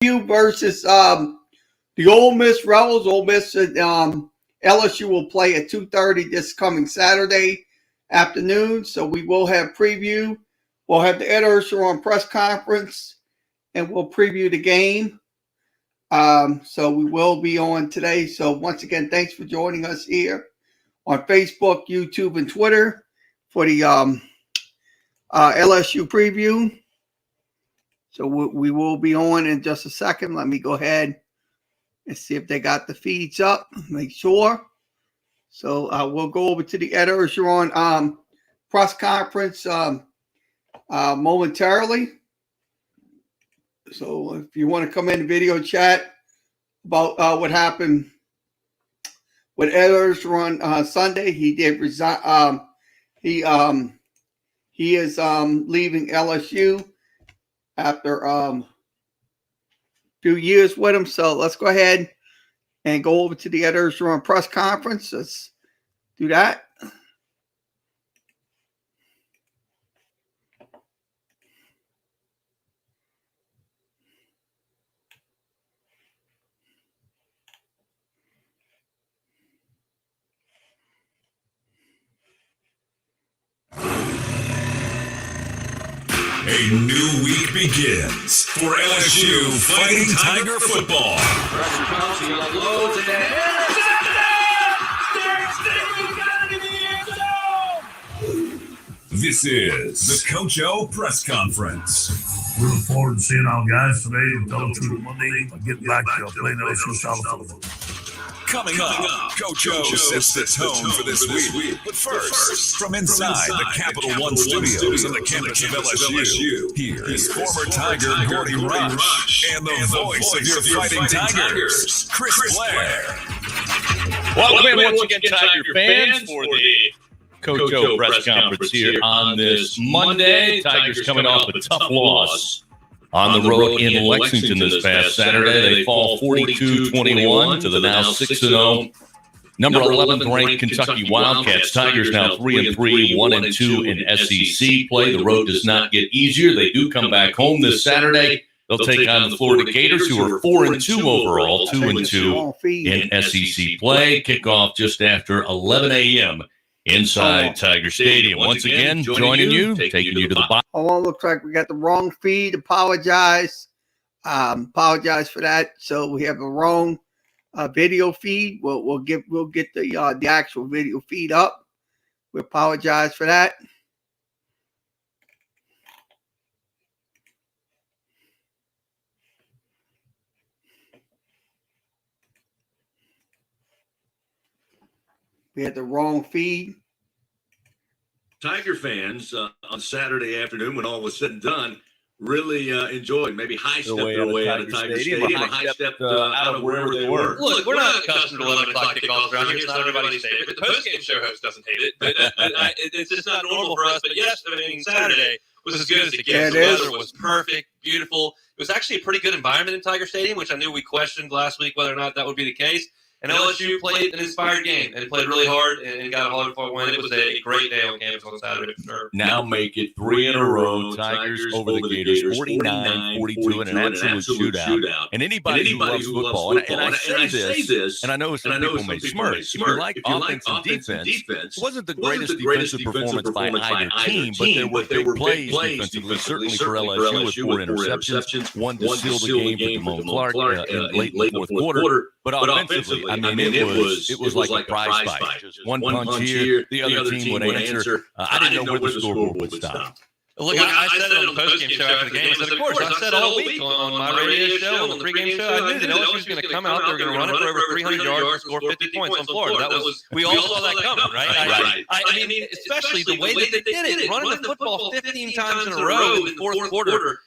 versus the Ole Miss Rebels. Ole Miss and LSU will play at 2:30 this coming Saturday afternoon. So we will have preview. We'll have the Ed Orgeron press conference, and we'll preview the game. So we will be on today. So once again, thanks for joining us here on Facebook, YouTube, and Twitter for the LSU preview. So we will be on in just a second. Let me go ahead and see if they got the feeds up. Make sure. So we'll go over to the Ed Orgeron press conference momentarily. So if you want to come in the video chat about what happened with Ed Orgeron Sunday, he did resign. He is leaving LSU after a few years with him. So let's go ahead and go over to the Ed Orgeron press conference. Let's do that. A new week begins for LSU Fighting Tiger football. Pressure comes, he unloads, and This is the Coach O press conference. We look forward to seeing our guys today and tell them through Monday. Get back to playing LSU solid football. Coming up, Coach O sets the tone for this week. But first, from inside the Capital One Studios on the campus of LSU, here is former Tiger Gordy Rush and the voice of your Fighting Tigers, Chris Blair. Welcome in once again, Tiger fans, for the Coach O press conference here on this Monday. Tigers coming off a tough loss on the road in Lexington this past Saturday. They fall 42-21 to the now 6-0, number 11th ranked Kentucky Wildcats. Tigers now 3-3, 1-2 in SEC play. The road does not get easier. They do come back home this Saturday. They'll take on the Florida Gators, who are 4-2 overall, 2-2 in SEC play. Kickoff just after 11 a.m. inside Tiger Stadium. Once again, joining you, taking you to the bottom. Oh, looks like we got the wrong feed. Apologize for that. So we have the wrong video feed. We'll get the actual video feed up. We apologize for that. We had the wrong feed. Tiger fans on Saturday afternoon, when all was said and done, really enjoyed, maybe high-stepped their way out of Tiger Stadium, high-stepped out of wherever they were. Look, we're not accustomed to 11 o'clock kickoffs around here. It's not everybody's favorite. The post-game show host doesn't hate it, but it's just not normal for us. But yes, Saturday was as good as it gets. The weather was perfect, beautiful. It was actually a pretty good environment in Tiger Stadium, which I knew we questioned last week whether or not that would be the case. And LSU played an inspired game and played really hard and got a hard-fought win. It was a great day on campus on Saturday for sure. Now make it 3 in a row. Tigers over the Gators, 49-42 in an absolute shootout. And anybody who loves football, and I say this, and I know some people may smirk, if you like offense and defense, it wasn't the greatest defensive performance by either team, but there were big plays defensively, certainly for LSU with 4 interceptions, one to seal the game for Damone Clark late in the fourth quarter. But offensively, I mean, it was like a prize fight. Just one punch here, the other team would answer. I didn't know where the scoreboard would stop. Look, I said it on the postgame show after the game. I said, of course, I said all week on my radio show, on the pregame show, I knew that LSU was going to come out, they were going to run it for over 300 yards and score 50 points on Florida. We all saw that coming, right? I mean, especially the way that they did it, running the football 15 times in a row in the fourth quarter.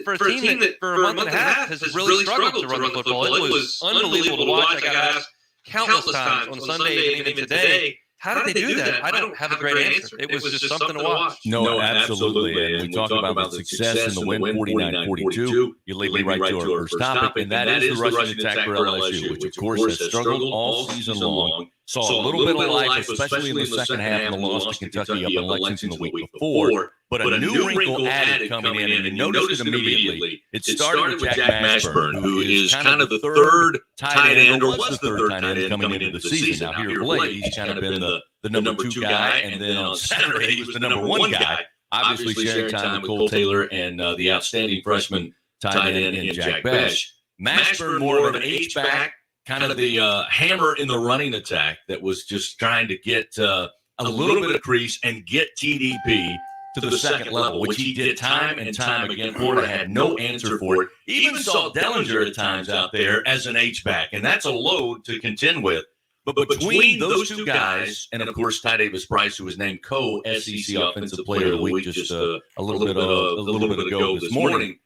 For a team that for a month and a half has really struggled to run the football, it was unbelievable to watch. I got asked countless times on Sunday and even today, how did they do that? I don't have a great answer. It was just something to watch. No, absolutely. And we talk about the success in the win, 49-42. You lead me right to our first topic, and that is the rushing attack for LSU, which, of course, has struggled all season long. Saw a little bit of life, especially in the second half in the loss to Kentucky up in Lexington the week before. but a new wrinkle added coming in, and you noticed it immediately. It started with Jack Mashburn, who is kind of the third tight end, or was the third tight end coming into the season. Now, here of late, he's kind of been the number 2 guy, and then on Saturday, he was the number 1 guy, obviously sharing time with Cole Taylor and the outstanding freshman tight end in Jack Bech. Mashburn, more of an H-back, kind of the hammer in the running attack that was just trying to get a little bit of crease and get TDP to the second level, which he did time and time again. Florida had no answer for it. Even saw Dellinger at times out there as an H-back, and that's a load to contend with. But between those 2 guys, and of course Ty Davis Price, who was named co-SEC Offensive Player of the Week just a little bit ago this morning,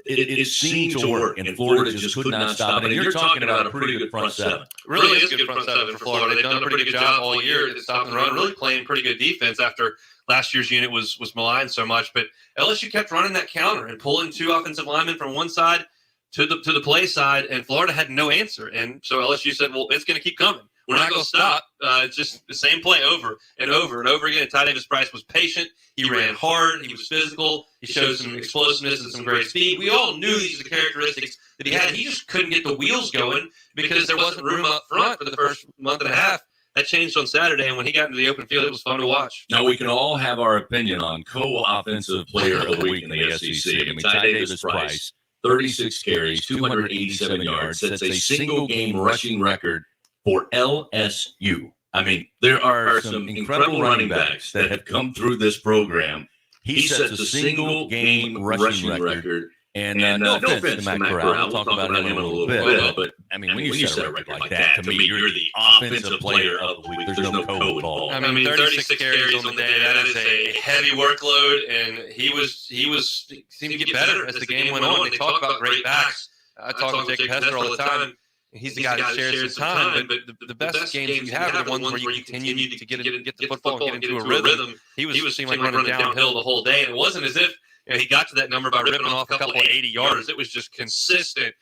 it seemed to work, and Florida just could not stop it. And you're talking about a pretty good front seven. Really is a good front seven for Florida. They've done a pretty good job all year at stop and run, really playing pretty good defense after last year's unit was maligned so much. But LSU kept running that counter and pulling 2 offensive linemen from one side to the play side, and Florida had no answer. And so LSU said, well, it's going to keep coming. We're not going to stop. It's just the same play over and over and over again. Ty Davis Price was patient. He ran hard. He was physical. He showed some explosiveness and some great speed. We all knew these are the characteristics that he had. He just couldn't get the wheels going because there wasn't room up front for the first month and a half. That changed on Saturday, and when he got into the open field, it was fun to watch. Now, we can all have our opinion on co-offensive player of the week in the SEC. I mean, Ty Davis Price, 36 carries, 287 yards, sets a single-game rushing record for LSU. I mean, there are some incredible running backs that have come through this program. He sets a single-game rushing record. And no offense to Matt Corral. We'll talk about him in a little bit. But, I mean, when you set a record like that, to me, you're the offensive player of the week. There's no co involved. I mean, 36 carries on the day, that is a heavy workload. And he seemed to get better as the game went on. They talk about great backs. I talk with Jacob Hester all the time. He's the guy that shares some time, but the best games you have are the ones where you continue to get the football and get into a rhythm. He was seemed like running downhill the whole day, and it wasn't as if he got to that number by ripping off a couple of 80 yards. It was just consistent.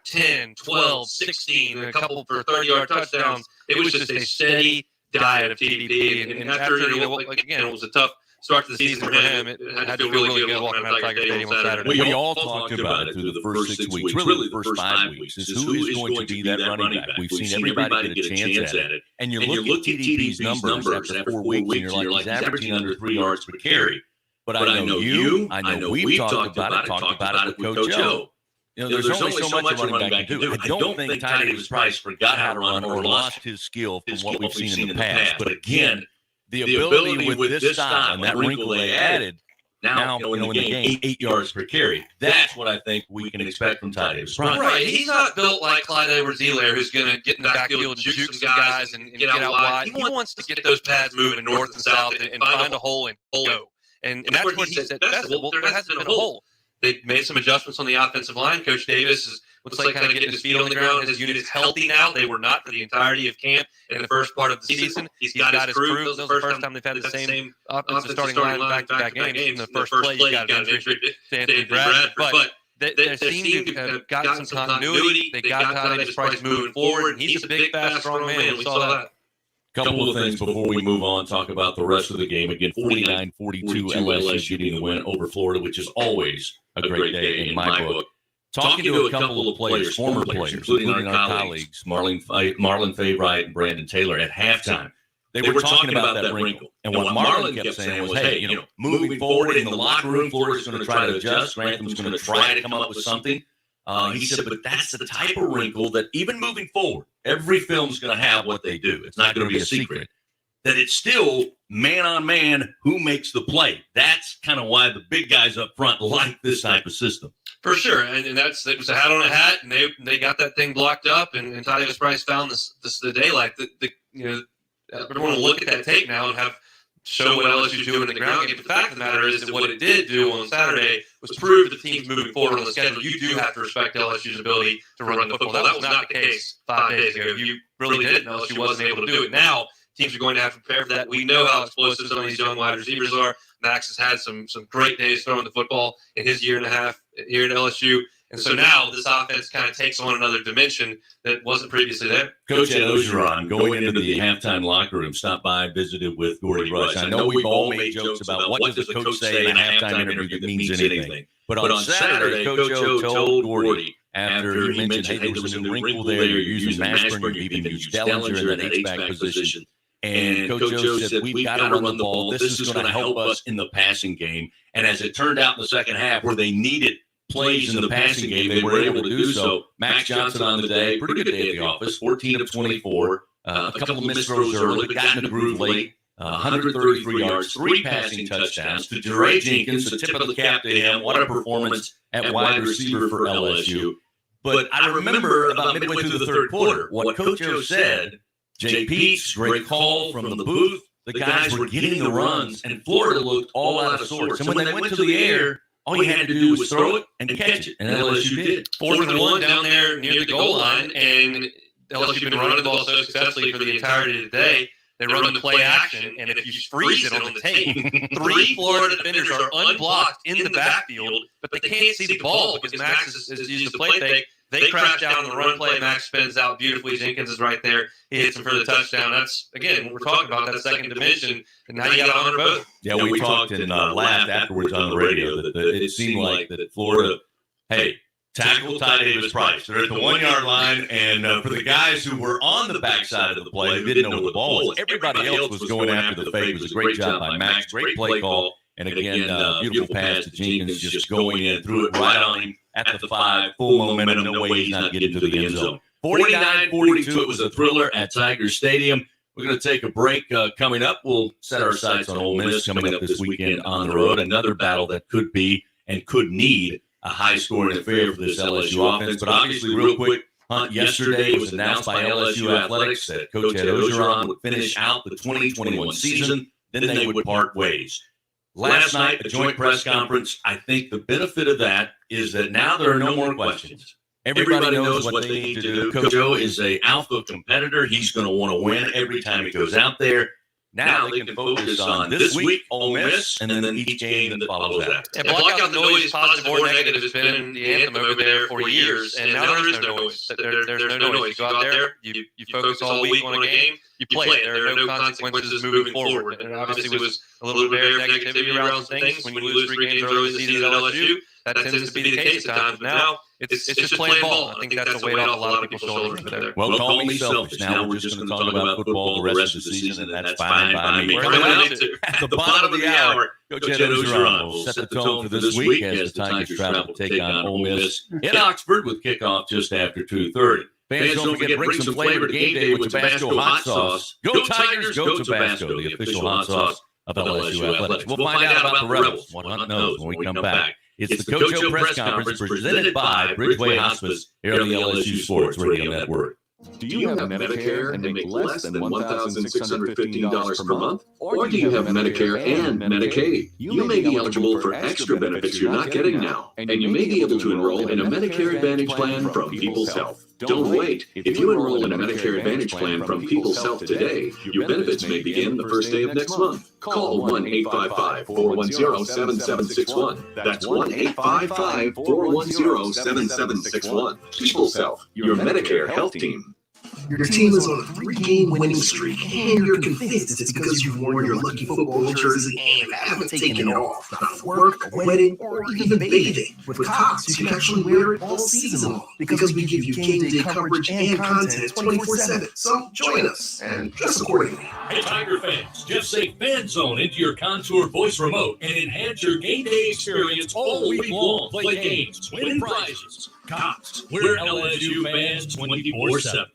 10, 12, 16, and a couple for 30-yard touchdowns. It was just a steady diet of TDP. And after, again, it was a tough start to the season for him. It had to feel really good walking out of Tiger Stadium on Saturday. We all talked about it through the first 6 weeks, really the first 5 weeks, is who is going to be that running back. We've seen everybody get a chance at it. And you look at TDP's numbers after 4 weeks, and you're like, he's averaging under 3 yards per carry. But I know we've talked about it with Coach O. There's only so much a running back can do. I don't think Ty Davis Price forgot how to run or lost his skill from what we've seen in the past. But again, the ability with this style and that wrinkle they added, now in the game, 8 yards per carry. That's what I think we can expect from Ty Davis Price. Right. He's not built like Clyde Edwards-Helaire, who's going to get in the backfield and shoot some guys and get out wide. He wants to get those pads moving north and south and find a hole and go. And that's where he said best. Well, there hasn't been a hole. They've made some adjustments on the offensive line. Coach Davis looks like kind of getting his feet on the ground. His unit is healthy now. They were not for the entirety of camp in the first part of the season. He's got his crew. This is the first time they've had the same offensive starting line back-to-back games. In the first play, you got an injury to Anthony Bradford. But they seem to have gotten some continuity. They got Ty Davis Price moving forward. He's a big, fast, strong man. We saw that. Couple of things before we move on, talk about the rest of the game. Again, 49-42 LSU getting the win over Florida, which is always a great day in my book. Talking to a couple of players, former players, including our colleagues, Marlon Favorite and Brandon Taylor, at halftime, they were talking about that wrinkle. And what Marlon kept saying was, hey, moving forward in the locker room, Florida's going to try to adjust. Grantham's going to try to come up with something. He said, but that's the type of wrinkle that even moving forward, every film's going to have what they do. It's not going to be a secret. That it's still man on man who makes the play. That's kind of why the big guys up front like this type of system. For sure, and it was a hat on a hat, and they got that thing blocked up, and Ty Davis Price found the daylight. Everyone will look at that tape now and have show what LSU doing in the ground game. But the fact of the matter is that what it did do on Saturday was prove the teams moving forward on the schedule. You do have to respect LSU's ability to run the football. That was not the case 5 days ago. You really didn't. LSU wasn't able to do it. Now teams are going to have to prepare for that. We know how explosive some of these young wide receivers are. Max has had some great days throwing the football in his year and a half here at LSU. And so now this offense kind of takes on another dimension that wasn't previously there. Coach Ed Ogeron, going into the halftime locker room, stopped by and visited with Gordy Rush. I know we've all made jokes about what does the coach say in a halftime interview that means anything. But on Saturday, Coach O told Gordy, after he mentioned, hey, there was a new wrinkle there, you're using Mashburn, you've even used Dellinger in that H-back position. And Coach O said, we've got to run the ball. This is going to help us in the passing game. And as it turned out in the second half, where they needed plays in the passing game, they were able to do so. Max Johnson on the day, pretty good day at the office, 14 of 24, a couple of missed throws early, but got in the groove late, 133 yards, 3 passing touchdowns. To DeRay Jenkins, the tip of the cap to him. What a performance at wide receiver for LSU. But I remember about midway through the third quarter, what Coach O said, Jay Peets, great call from the booth. The guys were getting the runs, and Florida looked all out of sorts. And when they went to the air, all you had to do was throw it and catch it, and LSU did. 4th and 1 down there near the goal line, and LSU been running the ball so successfully for the entirety of the day. They run the play action, and if you freeze it on the tape, 3 Florida defenders are unblocked in the backfield, but they can't see the ball because Max has used the play fake. They crash down on the run play. Max spins out beautifully. Jenkins is right there. He hits him for the touchdown. That's, again, what we're talking about, that second dimension. And now you got to honor both. Yeah, we talked and laughed afterwards on the radio that it seemed like that Florida, hey, tackle Ty Davis-Price. They're at the 1 yard line, and for the guys who were on the backside of the play who didn't know where the ball was, everybody else was going after the fake. It was a great job by Max, great play call, and again, beautiful pass to Jenkins, just going in, threw it right on him at the 5, full momentum, no way he's not getting to the end zone. 49-42, it was a thriller at Tiger Stadium. We're going to take a break. Coming up, we'll set our sights on Ole Miss coming up this weekend on the road, another battle that could be and could need a high-scoring affair for this LSU offense. But obviously, real quick, Hunt, yesterday it was announced by LSU Athletics that Coach Ed Ogeron would finish out the 2021 season, then they would part ways. Last night, a joint press conference, I think the benefit of that is that now there are no more questions. Everybody knows what they need to do. Coach O is an alpha competitor. He's going to want to win every time he goes out there. Now they can focus on this week, Ole Miss, and then each game that follows after. Yeah, block out the noise, positive or negative, has been the anthem over there for years, and now there is no noise. There's no noise. You go out there, you focus all week on a game, you play it. There are no consequences moving forward. And obviously was a little bit of negativity around things when you lose 3 games early in the season at LSU. That tends to be the case at times. But now it's just playing ball. I think that's a weight off a lot of people's shoulders over there. Well, call me selfish. Now we're just going to talk about football the rest of the season, and that's fine by me. Coming up at the bottom of the hour, Coach Ed Ogeron will set the tone for this week as the Tigers travel to take on Ole Miss in Oxford with kickoff just after 2:30. Fans, don't forget to bring some flavor to game day with Tabasco hot sauce. Go Tigers, go Tabasco, the official hot sauce of LSU Athletics. We'll find out about the Rebels, what Hunt knows when we come back. It's the Coach O press conference presented by Bridgeway Hospice here on the LSU Sports Radio Network. Do you have Medicare and make less than $1,615 per month? Or do you have Medicare and Medicaid? You may be eligible for extra benefits you're not getting now, and you may be able to enroll in a Medicare Advantage plan from People's Health. Don't wait. If you enroll in a Medicare Advantage plan from People's Health today, your benefits may begin the first day of next month. Call 1-855-410-7761. That's 1-855-410-7761. People's Health, your Medicare health team. Your team is on a 3-game winning streak, and you're convinced it's because you've worn your lucky football jersey and haven't taken it off. Not work, a wedding, or even bathing. With Cox, you can actually wear it all season long because we give you game day coverage and content 24/7. So join us and dress accordingly. Hey Tiger fans, just say Fan Zone into your Contour voice remote and enhance your game day experience all week long. Play games, win prizes. Cox, we're LSU fans 24/7.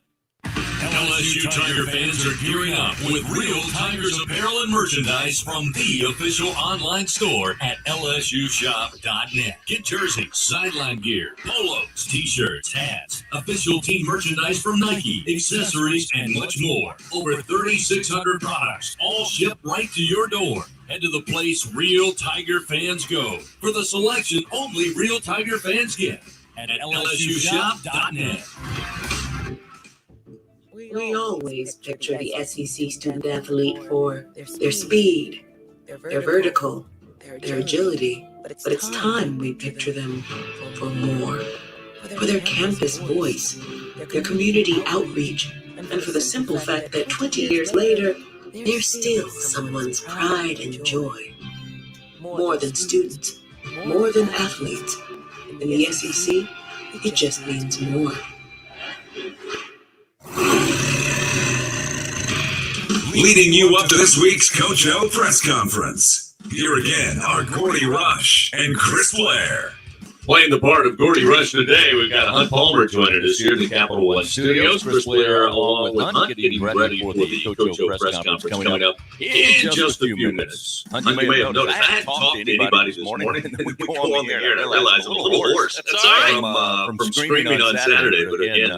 LSU Tiger fans are gearing up with real Tigers apparel and merchandise from the official online store at lsushop.net. Get jerseys, sideline gear, polos, t-shirts, hats, official team merchandise from Nike, accessories, and much more. Over 3,600 products, all shipped right to your door. Head to the place real Tiger fans go for the selection only real Tiger fans get at lsushop.net. We always picture the SEC student athlete for their speed, their vertical, their agility, but it's time we picture them for more. for their campus voice, their community outreach, and for the simple fact that 20 years later, they're still someone's pride and joy. More than students, more than athletes. In the SEC, it just means more. Leading you up to this week's Coach O press conference. Here again are Gordy Rush and Chris Blair. Playing the part of Gordy Rush today, we've got Hunt Palmer joining us here in the Capital One Studios. Chris Blair along with Hunt getting ready for the Coach O press conference coming up in just a few minutes. Hunt, you may have noticed I hadn't talked to anybody this morning, and then we go on the air and I realized I'm a little hoarse. That's all right. From screaming on Saturday, but again,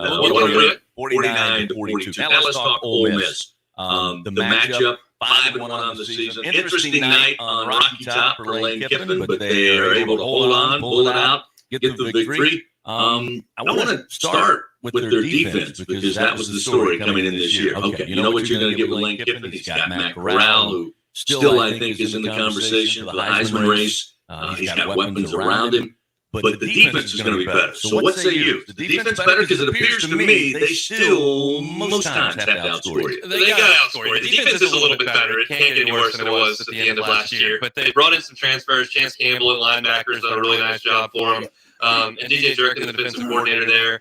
49-42. Now let's talk Ole Miss. The matchup, 5-1 on the season. Interesting night on Rocky Top for Lane Kiffin, but they are able to hold on, pull it out, get the victory. I want to start with their defense because that was the story coming in this year. Okay, you know what you're going to get with Lane Kiffin? He's got Matt Corral, who still I think is in the conversation for the Heisman race. He's got weapons around him. But the defense is going to be better. So what say you? The defense better? Because it appears to me they still most times have to outscore you. They got to outscore you. The defense is a little bit better. It can't get any worse than it was at the end of last year. But they brought in some transfers. Chance Campbell and linebackers done a really nice job for them. And DJ Jerkin, the defensive coordinator there,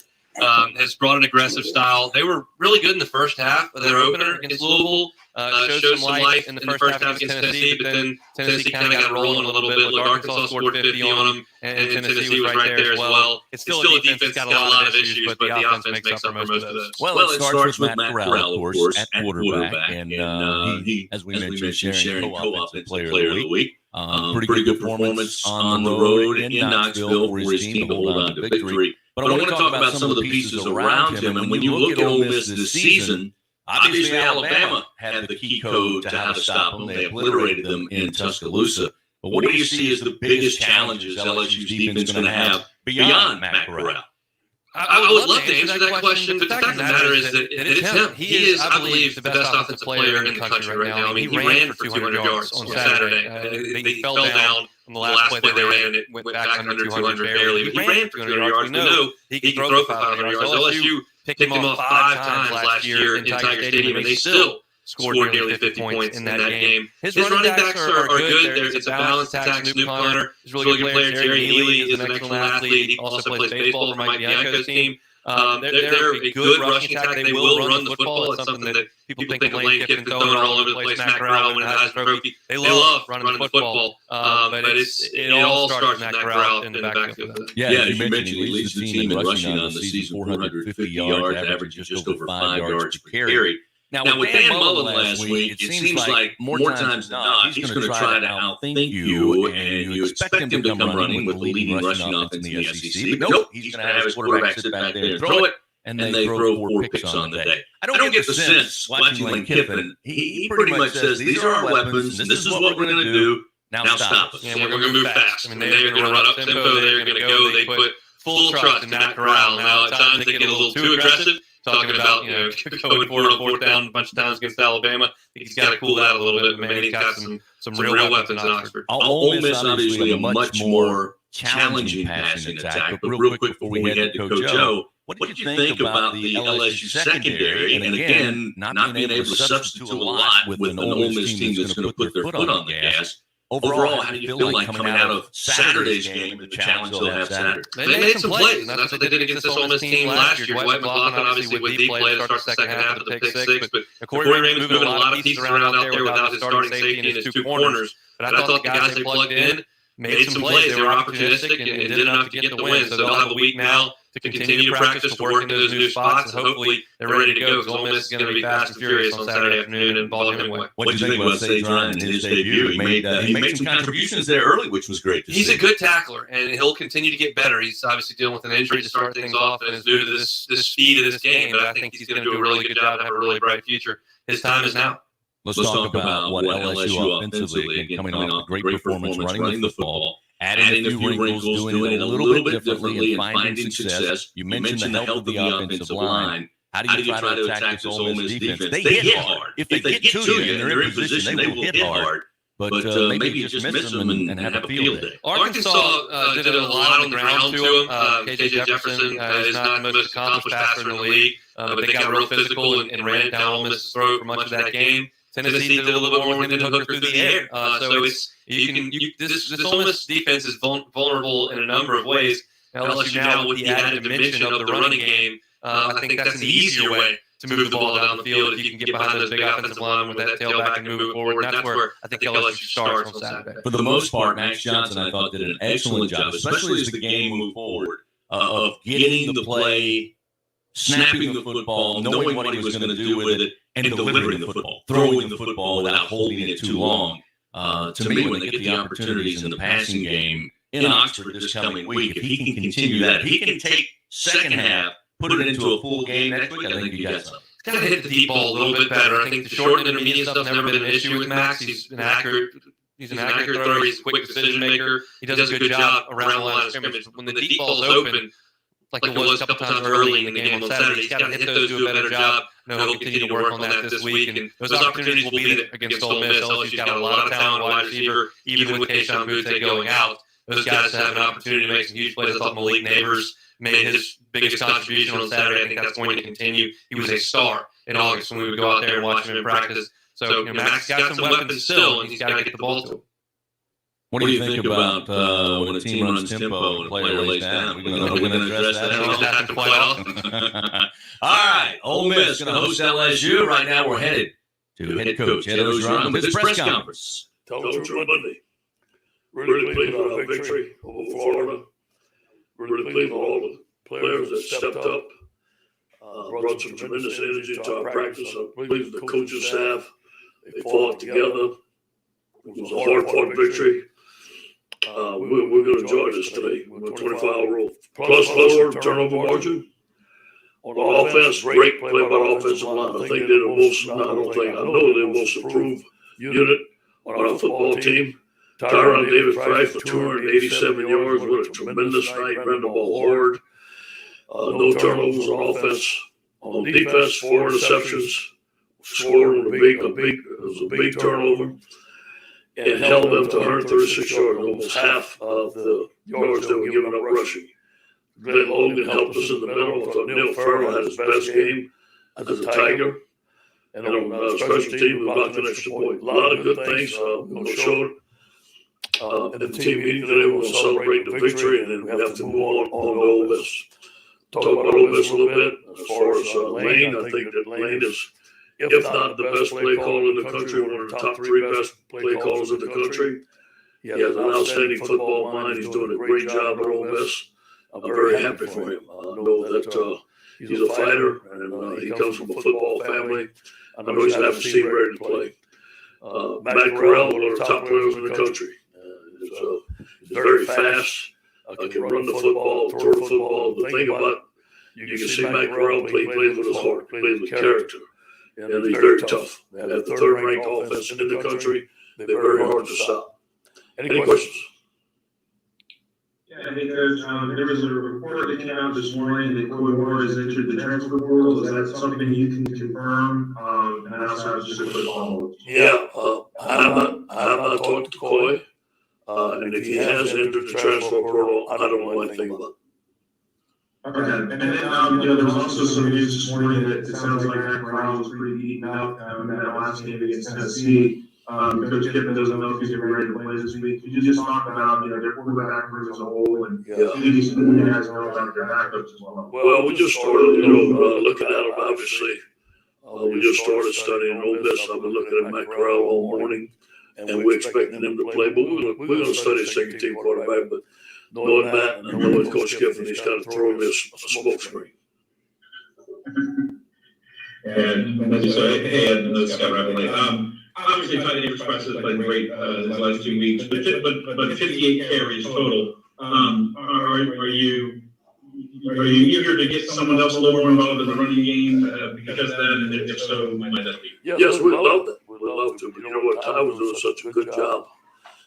has brought an aggressive style. They were really good in the first half of their opener against Louisville. Showed some life in the first half against Tennessee, but then Tennessee kind of got rolling a little bit. Look, Arkansas scored 50 on them, and Tennessee was right there as well. It's still a defense that's got a lot of issues, but the offense makes up for most of those. Well, it starts with Matt Corral, of course, at quarterback, and he, as we mentioned, sharing co-offensive player of the week. Pretty good performance on the road in Knoxville for his team to hold on to victory. But I want to talk about some of the pieces around him, and when you look at Ole Miss this season, obviously, Alabama had the key code to how to stop them. They obliterated them in Tuscaloosa. But what do you see as the biggest challenges LSU's defense is going to have beyond Matt Corral? I would love to answer that question, but the fact of the matter is that it's him. He is, I believe, the best offensive player in the country right now. I mean, he ran for 200 yards on Saturday. They fell down on the last play they ran. It went back under 200 barely. He ran for 200 yards. We know he can throw for 500 yards. LSU picked him off 5 times last year in Tiger Stadium, and they still scored nearly 50 points in that game. His running backs are good. It's a balanced attack. Snoop Conner is a really good player. Jerry Healy is an excellent athlete. He also plays baseball for Mike Bianco's team. They're a good rushing attack. They will run the football. It's something that people think of Lane Kiffin throwing all over the place. Matt Corral winning the Heisman Trophy. They love running the football. But it all starts with Matt Corral in the backfield. Yeah, you mentioned he leads the team in rushing on the season, 450 yards, averaging just over 5 yards per carry. Now, with Dan Mullen last week, it seems like more times than not, he's going to try to outthink you, and you expect him to come running with the leading rushing offense in the SEC. But nope, he's going to have his quarterback sit back there and throw it, and they throw 4 picks on the day. I don't get the sense, watching Lane Kiffin, he pretty much says, these are our weapons, and this is what we're going to do. Now stop us. And we're going to move fast. I mean, they're going to run up tempo. They're going to go. They put full trust in Matt Corral. Now, at times, they get a little too aggressive. Talking about, going for it on 4th down a bunch of times against Alabama. He's got to cool that a little bit, but man, he's got some real weapons in Oxford. Ole Miss obviously a much more challenging passing attack. But real quick before we head to Coach O, what did you think about the LSU secondary? And again, not being able to substitute a lot with an Ole Miss team that's going to put their foot on the gas. Overall, how do you feel like coming out of Saturday's game and the challenge they'll have Saturday? They made some plays, and that's what they did against this Ole Miss team last year. Dwight McLaughlin, obviously, with deep play to start the second half of the pick 6, but Corey Raymond's moving a lot of pieces around out there without his starting safety and his 2 corners. But I thought the guys they plugged in made some plays. They were opportunistic and did enough to get the win. So they'll have a week now to continue to practice, to work into those new spots, and hopefully they're ready to go, because Ole Miss is going to be fast and furious on Saturday afternoon in Ball Hemingway. What do you think about Sage Ryan in his debut? He made some contributions there early, which was great to see. He's a good tackler, and he'll continue to get better. He's obviously dealing with an injury to start things off, and is due to this speed of this game, but I think he's going to do a really good job and have a really bright future. His time is now. Let's talk about what LSU offensively, again, coming off a great performance running the football. Adding a few wrinkles, doing it a little bit differently, and finding success. You mentioned the health of the offensive line. How do you try to attack this Ole Miss defense? They hit hard. If they get to you and they're in position, they will hit hard. but maybe you just miss them and have a field day. Arkansas did a lot on the ground to him. KJ Jefferson is not the most accomplished passer in the league, but they got real physical and ran it down Ole Miss's throat for much of that game. Tennessee did a little bit more and then hooked through the air. So it's this Ole Miss defense is vulnerable in a number of ways. LSU now with the added dimension of the running game, I think that's an easier way to move the ball down the field if you can get behind those big offensive line with that tailback and move it forward. And that's where I think LSU starts on Saturday. For the most part, Max Johnson, I thought, did an excellent job, especially as the game moved forward, of getting the play, snapping the football, knowing what he was going to do with it, and delivering the football, throwing the football without holding it too long. To me, when they get the opportunities in the passing game in Oxford this coming week, if he can continue that, if he can take second half, put it into a full game next week, I think you got something. He's got to hit the deep ball a little bit better. I think the short and intermediate stuff's never been an issue with Max. He's an accurate thrower. He's a quick decision maker. He does a good job around the line of scrimmage. When the deep ball's open, like it was a couple times early in the game on Saturday, he's got to hit those, do a better job. He'll continue to work on that this week, and those opportunities will be there against Ole Miss. LSU's got a lot of talent wide receiver, even with Kayshon Boutte going out. Those guys have an opportunity to make some huge plays. I thought Malik Neighbors made his biggest contribution on Saturday. I think that's going to continue. He was a star in August when we would go out there and watch him in practice. So Max got some weapons still, and he's got to get the ball to him. What do you think about when a team runs tempo and a player lays down? We're going to address that. That happened quite often. All right, Ole Miss going to host LSU. Right now we're headed to head coach Ed Orgeron with his press conference. Coach Monday. Really pleased with our victory over Florida. Really pleased with all the players that stepped up, brought some tremendous energy to our practice. I'm pleased with the coaching staff. They fought together. It was a hard-fought victory. We're going to enjoy this today. We're 25 rule. Plus lower turnover margin. On offense, great play by the offensive line. I think they're the most, I know they're the most improved unit on our football team. Tyron Davis Price for 287 yards. What a tremendous night. Ran the ball hard. No turnovers on offense. On defense, 4 interceptions. Scored on a big turnover. And held them to 136 yards, almost half of the yards they were giving up rushing. Glenn Logan helped us in the middle. I thought Neil Farrell had his best game as a Tiger. And on special team, we blocked an extra point. A lot of good things showed. And the team meeting today, we're going to celebrate the victory, and then we have to move on to Ole Miss. Talk about Ole Miss a little bit. As far as Lane, I think that Lane is, if not the best play caller in the country, one of the top 3 best play callers in the country. He has an outstanding football mind. He's doing a great job at Ole Miss. I'm very happy for him. I know that he's a fighter, and he comes from a football family. I know he's going to have to see ready to play. Matt Corral, one of the top players in the country. He's very fast. Can run the football, throw the football. The thing about you can see Matt Corral plays with his heart, plays with character. And he's very tough. They have the 3rd ranked offense in the country. They're very hard to stop. Any questions? Yeah, I think there was a report that came out this morning that Coy Ward has entered the transfer portal. Is that something you can confirm? And I also have just a quick follow-up. Yeah, I have not talked to Coy. And if he has entered the transfer portal, I don't know anything about it. Okay, and then there was also some news this morning that it sounds like Matt Corral was pretty beaten up in that last game against Tennessee. Coach Kiffin doesn't know if he's going to be ready to play this week. Could you just talk about their quarterback room as a whole, and you guys know about their backups as well? Well, we just started, looking at them. Obviously, we just started studying Ole Miss. I've been looking at Matt Corral all morning, and we're expecting him to play. But we're going to study a second team quarterback. But knowing Matt and knowing Coach Kiffin, he's kind of throwing this a smoke screen. And so, hey, Ed, this is Scott Rappeley. Obviously, Tight End Express has played great these last 2 weeks, but 58 carries total. Are you eager to get someone else a little more involved in the running game because of that? And if so, might that be? Yes, we'd love that. We'd love to. But you know what? Ty was doing such a good job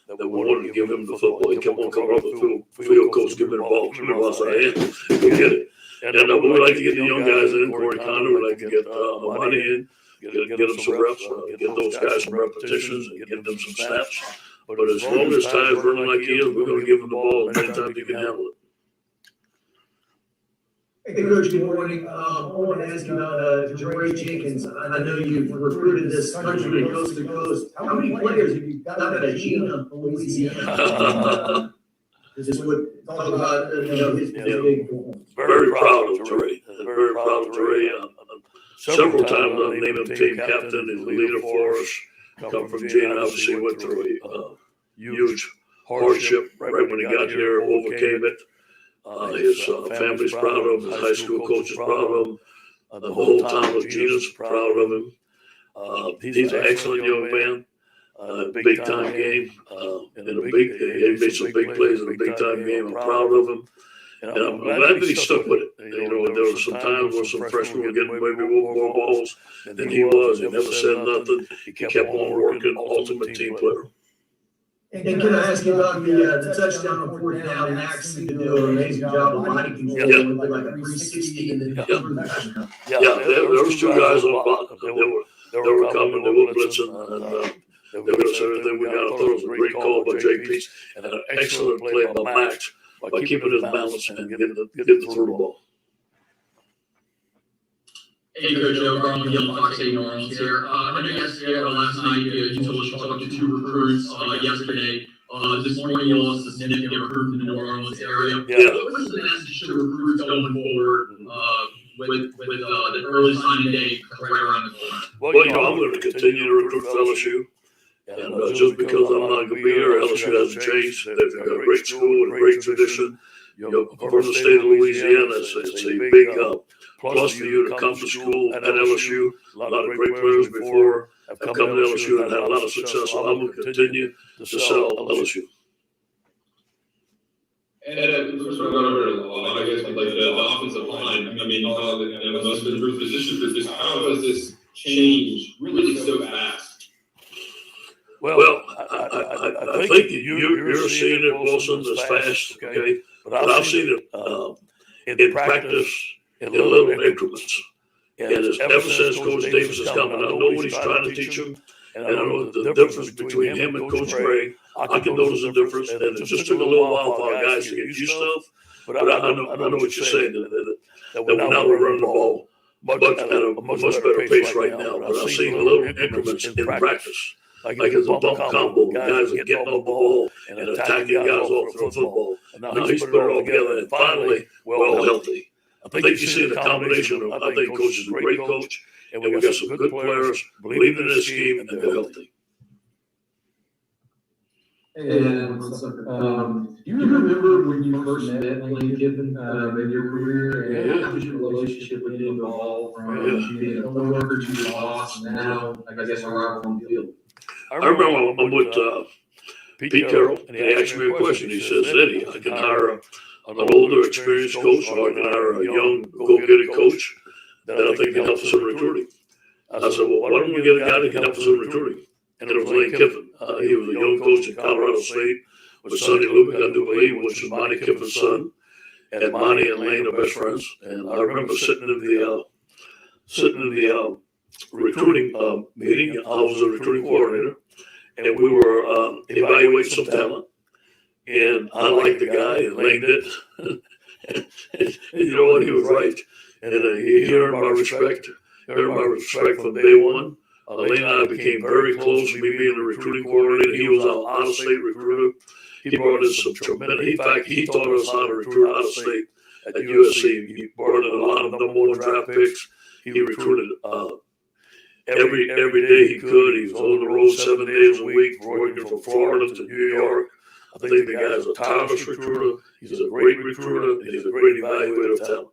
that we wanted to give him the football. He kept on coming up the field coach, give me the ball. Give me the ball. So I go get it. And we'd like to get the young guys in. Corey Condon would like to get Amani in. get them some reps, get those guys some repetitions, and get them some snaps. But as long as Ty's running like he is, we're going to give him the ball anytime he can handle it. Hey, Coach, good morning. I want to ask you about Jeray Jenkins. I know you've recruited this country coast to coast. How many players have you got at Gina, Louisiana? Just would talk about his big performance. Very proud of Jeray. Very proud of Jeray. Several times I've named him team captain. He's a leader for us. Come from Gina, obviously went through a huge hardship right when he got here, overcame it. His family's proud of him. His high school coach is proud of him. The whole town of Gina's proud of him. He's an excellent young man. Big time game. He made some big plays in a big time game. I'm proud of him. And I'm glad that he stuck with it. There were some times where some freshmen were getting maybe more balls than he was. He never said nothing. He kept on working. Ultimate team player. And can I ask you about the touchdown on fourth down? Max seemed to do an amazing job of body control with like a 360 and then through the touchdown. There was two guys on the bottom. They were coming. They were blitzing. And they were going to say everything we got to throw. It was a great call by Jay Peace and an excellent play by Max by keeping his balance and getting through the ball. Hey, Coach Joe, Carl Gill, Fox 8 Norms here. I know yesterday or last night you told us you talked to two recruits yesterday. This morning you lost a significant recruit in the New Orleans area. What was the message to recruits going forward with the early signing day right around the corner? Well, I'm going to continue to recruit for LSU. And just because I'm not going to be here, LSU hasn't changed. They've got a great school and a great tradition. From the state of Louisiana, it's a big plus for you to come to school at LSU. A lot of great players before have come to LSU and had a lot of success. So I'm going to continue to sell LSU. And sort of gone over it a lot, I guess, like the offensive line. I mean, most of the improved positions, but just how does this change really so fast? Well, I think you're seeing it, Wilson, as fast, okay? But I've seen it in practice in little increments. And ever since Coach Davis has come, and I know what he's trying to teach him, and I know the difference between him and Coach Gray. I can notice the difference, and it just took a little while for our guys to get used to. But I know what you're saying, that now we're running the ball at a much better pace right now. But I've seen little increments in practice. Like it's a bump combo. Guys are getting on the ball and attacking guys off the football. And now he's put it all together. And finally, we're all healthy. I think you see the combination of, I think Coach is a great coach. And we got some good players believing in his scheme, and they're healthy. And do you remember when you first met Lane Kiffin in your career? And how was your relationship with him evolve from being a co-worker to your boss, and now, I guess, a rival on the field? I remember I'm with Pete Carroll, and he asked me a question. He says, Eddie, I can hire an older, experienced coach, or I can hire a young, go-get-it coach that I think can help us in recruiting. I said, well, why don't we get a guy that can help us in recruiting? And it was Lane Kiffin. He was a young coach at Colorado State with Sonny Lubick, I do believe, which is Monty Kiffin's son. And Monty and Lane are best friends. And I remember sitting in the recruiting meeting. I was a recruiting coordinator, and we were evaluating some talent. And I liked the guy, and Lane did. And you know what? He was right. And he earned my respect. From day one. Lane and I became very close, me being a recruiting coordinator. He was an out-of-state recruiter. He brought in some tremendous, in fact, he taught us how to recruit out of state at USC. He brought in a lot of number one draft picks. He recruited every day he could. He was on the road 7 days a week, working from Florida to New York. I think the guy is a tireless recruiter. He's a great recruiter, and he's a great evaluator of talent.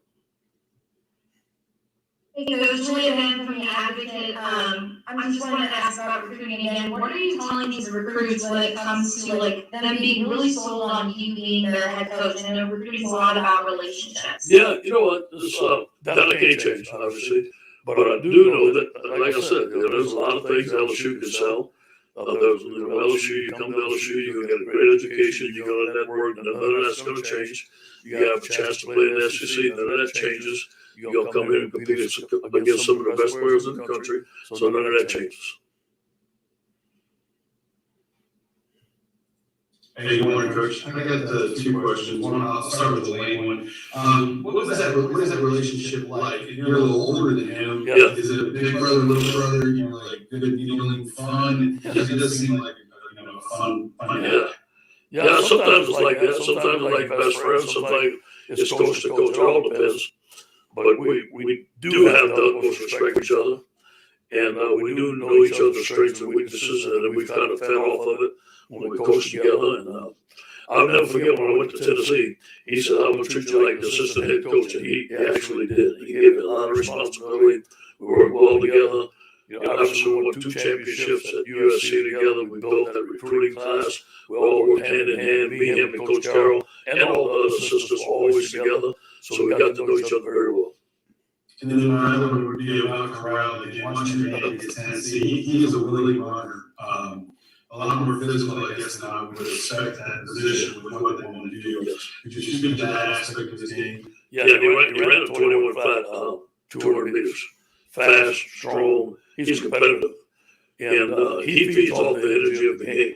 Hey, Coach, Julia Van from The Advocate. I just wanted to ask about recruiting again. What are you telling these recruits when it comes to like them being really sold on you being their head coach? And I know recruiting is a lot about relationships. Yeah, you know what? This, that I can't change, obviously. But I do know that, like I said, there's a lot of things LSU can sell. There's LSU, you come to LSU, you're going to get a great education, you're going to network, none of that's going to change. You have a chance to play in the SEC, none of that changes. you're going to come here and compete against some of the best players in the country. So none of that changes. Hey, good morning, Coach. I got two questions. One, I'll start with the late one. What is that relationship like? You're a little older than him. Yeah. Is it a big brother, little brother? You know, like good dealing, fun? Because it does seem like a fun guy. Yeah, sometimes it's like that. Sometimes it's like best friends. Sometimes it's coach to coach. It all depends. But we do have the utmost respect for each other. And we do know each other's strengths and weaknesses. And then we've kind of fed off of it when we coached together. And I'll never forget when I went to Tennessee. He said, "I'm going to treat you like the assistant head coach." And he actually did. He gave me a lot of responsibility. We worked well together. You know, obviously we won 2 championships at USC together. We built that recruiting class. We all worked hand in hand, me, him, and Coach Carroll, and all the other assistants always together. So we got to know each other very well. And then my other one would be about Corral. Like, once you made it to Tennessee, he is a willing runner. A lot more physical, I guess, than I would expect that position with what they want to do. Could you speak to that aspect of his game? Yeah, he ran a 21 flat, 200 meters. Fast, strong. He's competitive. And he feeds off the energy of the game.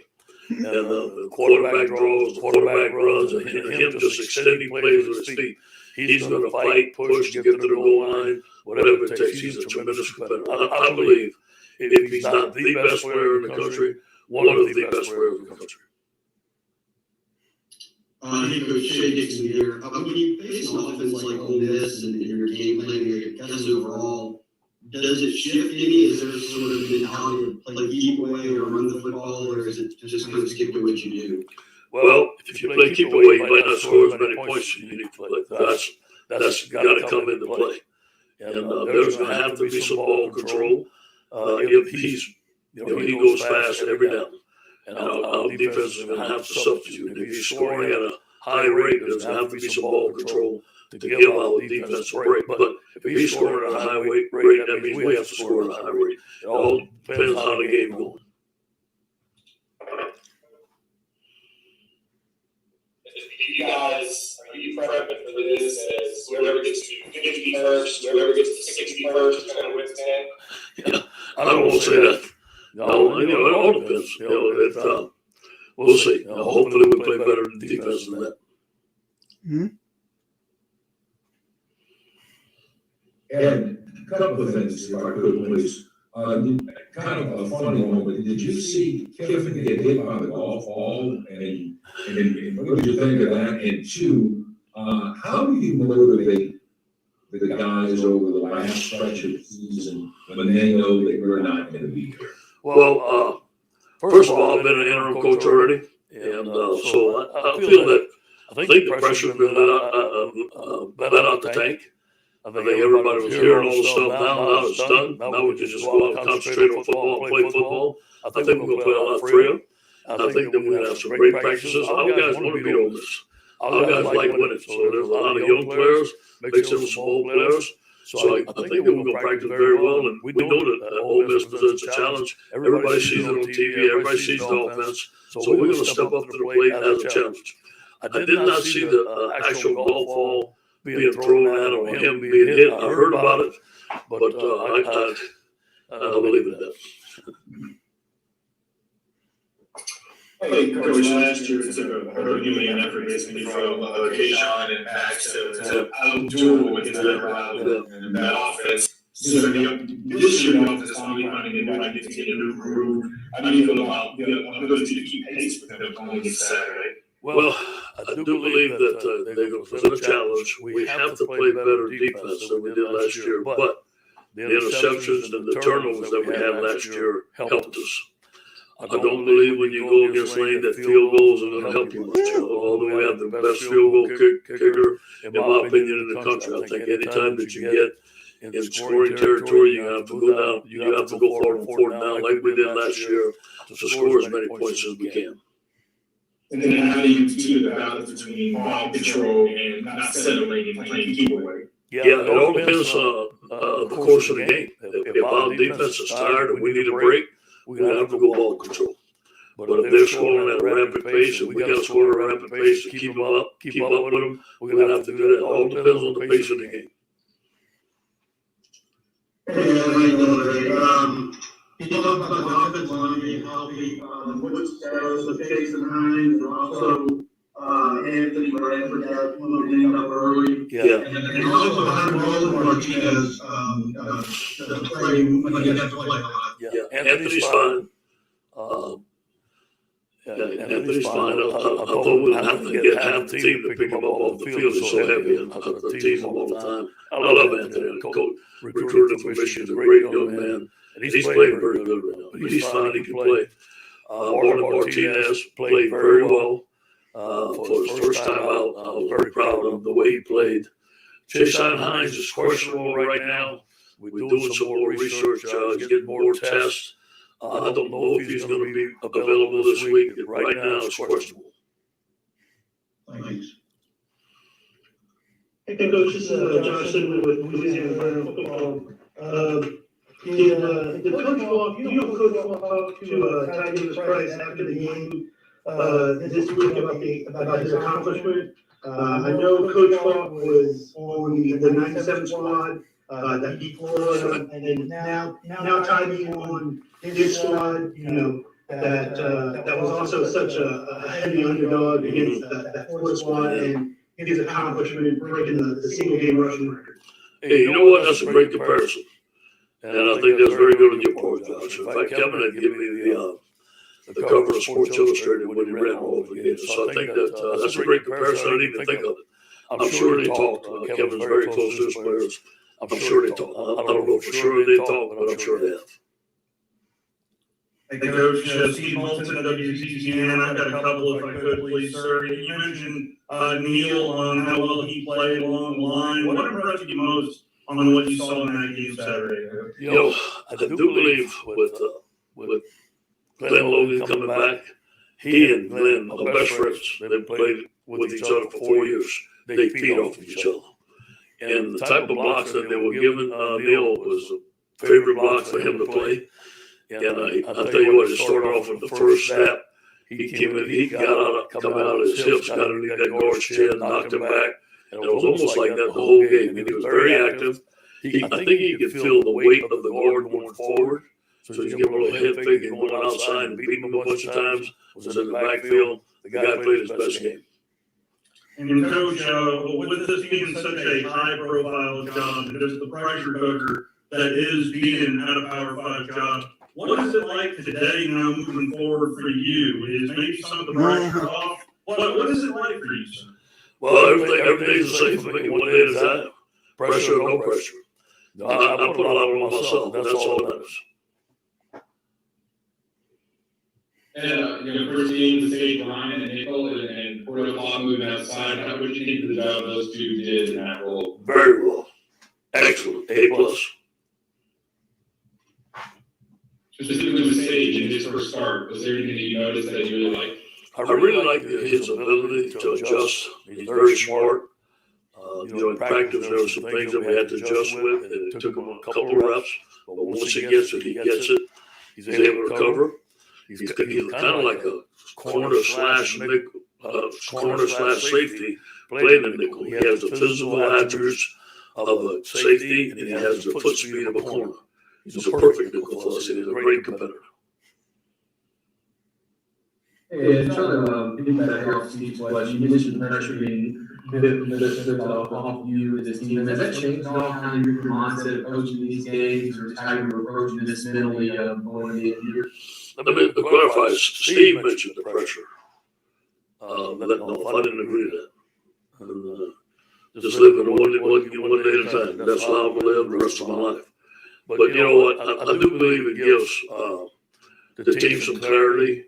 And the quarterback draws, the quarterback runs, and him just extending plays with his feet. He's going to fight, push, get to the goal line, whatever it takes. He's a tremendous competitor. I believe if he's not the best player in the country, one of the best players in the country. Hey, Coach, Shea Dixon here. When you face an offense like Ole Miss and your game plan, guys overall, does it shift any? Is there sort of mentality to play keep away or run the football, or is it just kind of stick to what you do? Well, if you play keep away, you might not score as many points as you need to play. That's got to come into play. And there's going to have to be some ball control. If he goes fast every down. And our defense is going to have to substitute. If he's scoring at a high rate, there's going to have to be some ball control to give our defense a break. But if he's scoring at a high rate, that means we have to score at a high rate. It all depends on how the game goes. You guys, are you prepping for this as whoever gets to 50 first, whoever gets to 60 first is going to win the game? Yeah, I don't want to say that. No, it all depends. We'll see. Hopefully we play better defense than that. Mm-hmm. And a couple of things, if I could, please. Kind of a funny one, but did you see Kiffin get hit by the golf ball? And what did you think of that? And two, how do you motivate the guys over the last stretch of the season when they know that you're not going to be here? Well, first of all, I've been an interim coach already. And so I feel that I think the pressure's been let out the tank. I think everybody was hearing all the stuff now it's done. Now we can just go out and concentrate on football and play football. I think we're going to play a lot freer. I think that we're going to have some great practices. Our guys want to beat Ole Miss. Our guys like winning. So there's a lot of young players, mixed in with some old players. So I think that we're going to practice very well. And we know that Ole Miss presents a challenge. Everybody sees it on TV. Everybody sees the offense. So we're going to step up to the plate as a challenge. I did not see the actual golf ball being thrown at or him being hit. I heard about it, but I don't believe in that. Hey, Coach, last year it took a Herculean effort basically from Keyshawn and Max to outdo what they delivered out in that offense. So this year, the offense is finally finding it right to get a new groove. How do you feel about the ability to keep pace with them going into Saturday? Well, I do believe that they're going to present a challenge. We have to play better defense than we did last year, but the interceptions and the turnovers that we had last year helped us. I don't believe when you go against Lane that field goals are going to help you much. Although we have the best field goal kicker, in my opinion, in the country. I think anytime that you get in scoring territory, you have to go down. You have to go for it on 4th down like we did last year to score as many points as we can. And then how do you do the balance between ball control and not settling and playing keep away? Yeah, it all depends on the course of the game. If our defense is tired and we need a break, we're going to have to go ball control. But if they're scoring at a rapid pace and we got to score at a rapid pace to keep up with them, we're going to have to do that. It all depends on the pace of the game. today. He talked about the offensive line being healthy, which was the case in Hines, and also Anthony Bradford got moved up early. Yeah. And also had Roland Martinez to play when he got to play a lot. Yeah, Anthony's fine. Anthony's fine. I thought we would have to get half the team to pick him up off the field. He's so heavy, and I tease him all the time. I love Anthony. Coach recruited him from Michigan. He's a great young man, and he's playing very good right now. But he's fine. He can play. Roland Martinez played very well for his first time out. I was very proud of him, the way he played. Chasson Hines is questionable right now. We're doing some more research, getting more tests. I don't know if he's going to be available this week. Right now, it's questionable. Thanks. Hey, Coach, this is Josh Sidman with Louisiana Football. Did Coach Walk, Coach Walk talk to Ty Davis-Price after the game this week about his accomplishment? I know Coach Walk was on the 97 squad that beat Florida, and then now Ty being on his squad, that was also such a heavy underdog against that Florida squad, and his accomplishment breaking the single game rushing record. Hey, you know what? That's a great comparison. And I think that's very good on your part, Josh. In fact, Kevin had given me the cover of Sports Illustrated when he ran all over the games. So I think that's a great comparison. I didn't even think of it. I'm sure they talked. Kevin's very close to his players. I'm sure they talk. I don't know for sure they talk, but I'm sure they have. Hey, Coach, Steve Moulton at WCCN. I've got a couple, if I could, please, sir. You mentioned Neil on how well he played along the line. What impressed you most on what you saw in that game Saturday? I do believe with Glenn Logan coming back, he and Glenn are best friends. They've played with each other for 4 years. They feed off of each other. And the type of blocks that they were giving Neil was a favorite block for him to play. And I'll tell you what, it started off with the first snap. He got out, come out of his hips, got underneath that guard's chin, knocked him back. And it was almost like that the whole game. And he was very active. I think he could feel the weight of the guard going forward. So he's giving a little head fake and going outside and beating him a bunch of times. Was in the backfield. The guy played his best game. And Coach, with this being such a high-profile job, and just the pressure cooker that is being at a Power 5 job, what is it like today now moving forward for you? Is maybe some of the pressure off? What is it like for you, sir? Well, everything's the same for me. One day at a time. Pressure or no pressure. I put a lot on myself. That's all that matters. And, first game, the state Ryan and Nickel and Porter Law moving outside. How would you think the job those two did in that role? Very well. Excellent. A+. Specifically with Sage in his first start, was there anything that you noticed that you really liked? I really like his ability to adjust. He's very smart. In practice, there were some things that we had to adjust with, and it took him a couple of reps. But once he gets it. He's able to cover. He's kind of like a corner slash safety playing the nickel. He has the physical attributes of a safety, and he has the foot speed of a corner. He's a perfect nickel for us, and he's a great competitor. Hey, trying to piggyback off Steve's question, you mentioned pressure being a bit off you with this team. Has that changed at all how your mindset approaching these games, or how you're approaching this mentally going into the year? Let me clarify. Steve mentioned the pressure. I didn't agree to that. And, just living one day at a time. That's how I'm going to live the rest of my life. But you know what? I do believe it gives the team some clarity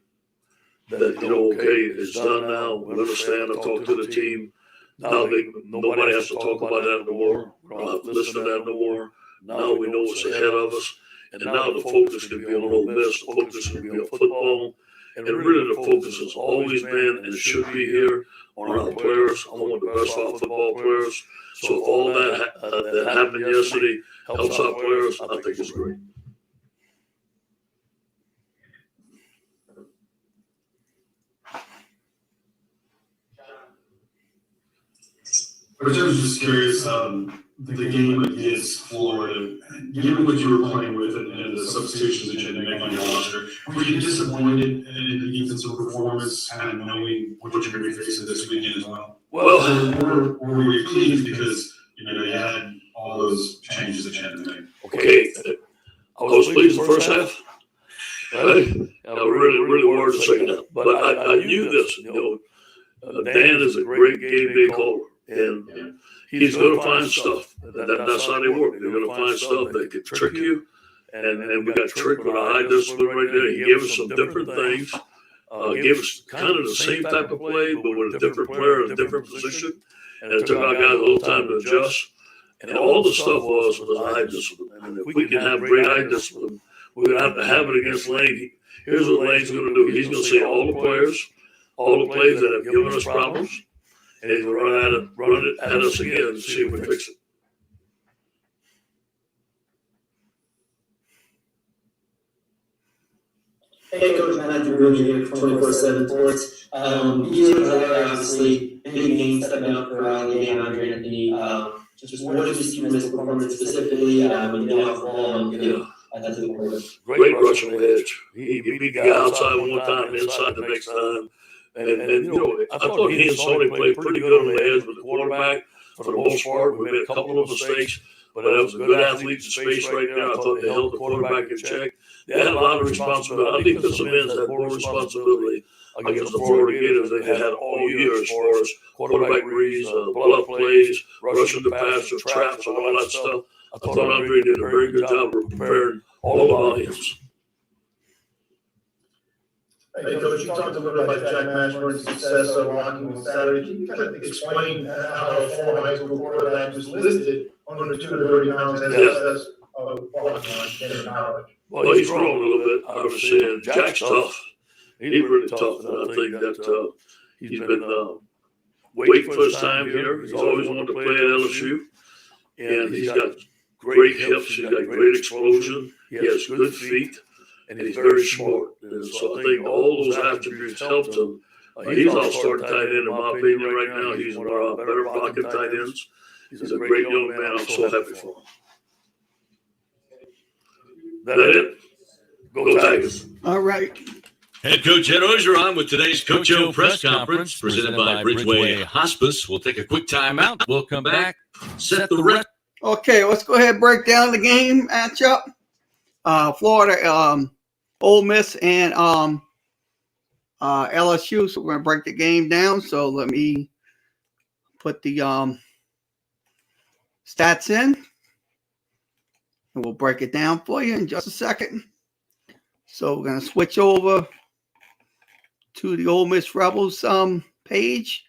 that, okay, it's done now. We understand. I talk to the team. Now nobody has to talk about that no more. We don't have to listen to that no more. Now we know what's ahead of us. And now the focus can be on Ole Miss. The focus can be on football. And really the focus has always been and should be here on our players. I want the best of our football players. So if all that happened yesterday helps our players, I think it's great. I was just curious, the game against Florida, given what you were playing with and the substitutions that you had to make on your roster, were you disappointed in the defensive performance, kind of knowing what you're going to be facing this weekend as well? Well, were we pleased because you had all those changes that you had to make? okay, I was pleased the first half. I really worried the second half, but I knew this. Dan is a great game day caller, and he's going to find stuff. That's how they work. They're going to find stuff that can trick you, and we got tricked with a high discipline right there. He gave us some different things. Gave us kind of the same type of play, but with a different player in a different position, and it took our guys a little time to adjust. And all the stuff was eye discipline. And if we can have great eye discipline, we're going to have to have it against Lane. Here's what Lane's going to do. He's going to see all the players, all the plays that have given us problems, and he's going to run it at us again and see if we fix it. Hey, Coach Matthew Roger here for 24/7 Sports. You were obviously big game stepping up for the game, Andre Anthony. Just what did you see from his performance specifically? When you off the ball and to the quarter? Great rush on the edge. He beat the guy outside one time, inside the next time. And I thought he and Sony played pretty good on the edge with the quarterback. For the most part, we made a couple of mistakes, but that was a good athlete in space right there. I thought they held the quarterback in check. They had a lot of responsibility. I think defensive ends had more responsibility against the Florida Gators than they had all year as far as quarterback reads, pull-up plays, rushing the passer, traps, and all that stuff. I thought Andre did a very good job of preparing all of our ends. Hey, Coach, you talked a little bit about Jack Mashburn's success walking on Saturday. Can you kind of explain how a former high school quarterback was listed under 230 pounds as a college? Well, he's grown a little bit. I was saying Jack's tough. He's really tough, and I think that he's been waiting for his time here. He's always wanted to play at LSU, and he's got great hips. He's got great explosion. He has good feet, and he's very smart. And so I think all those attributes helped him. He's all-star tight end, in my opinion, right now. He's one of our better blocking tight ends. He's a great young man. I'm so happy for him. That's it. Go Tigers. All right. Head Coach Ed Orgeron with today's Coach O press conference presented by Bridgeway Hospice. We'll take a quick timeout. We'll come back, set the record. Okay, let's go ahead and break down the game matchup. Florida, Ole Miss, and LSU. So we're going to break the game down. So let me put the stats in. And we'll break it down for you in just a second. So we're going to switch over to the Ole Miss Rebels page.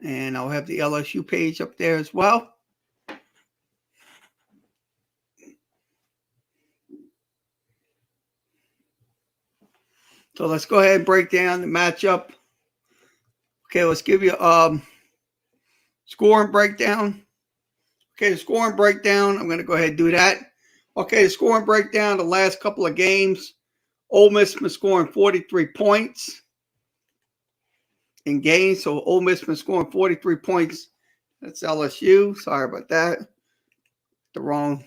And I'll have the LSU page up there as well. So let's go ahead and break down the matchup. Okay, let's give you scoring breakdown. Okay, the scoring breakdown, I'm going to go ahead and do that. Okay, the scoring breakdown, the last couple of games, Ole Miss been scoring 43 points in games. So Ole Miss been scoring 43 points. That's LSU. Sorry about that. The wrong.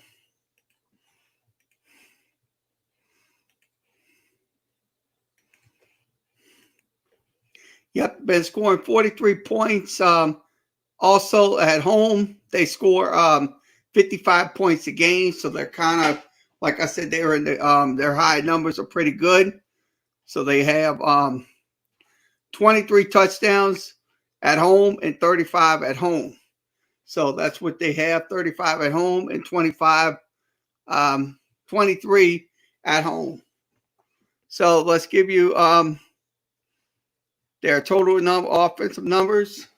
Yep, been scoring 43 points. Also at home, they score 55 points a game. So they're kind of, like I said, they're in the their high numbers are pretty good. So they have 23 touchdowns at home and 35 at home. So that's what they have, 35 at home and 23 at home. So let's give you their total offensive numbers.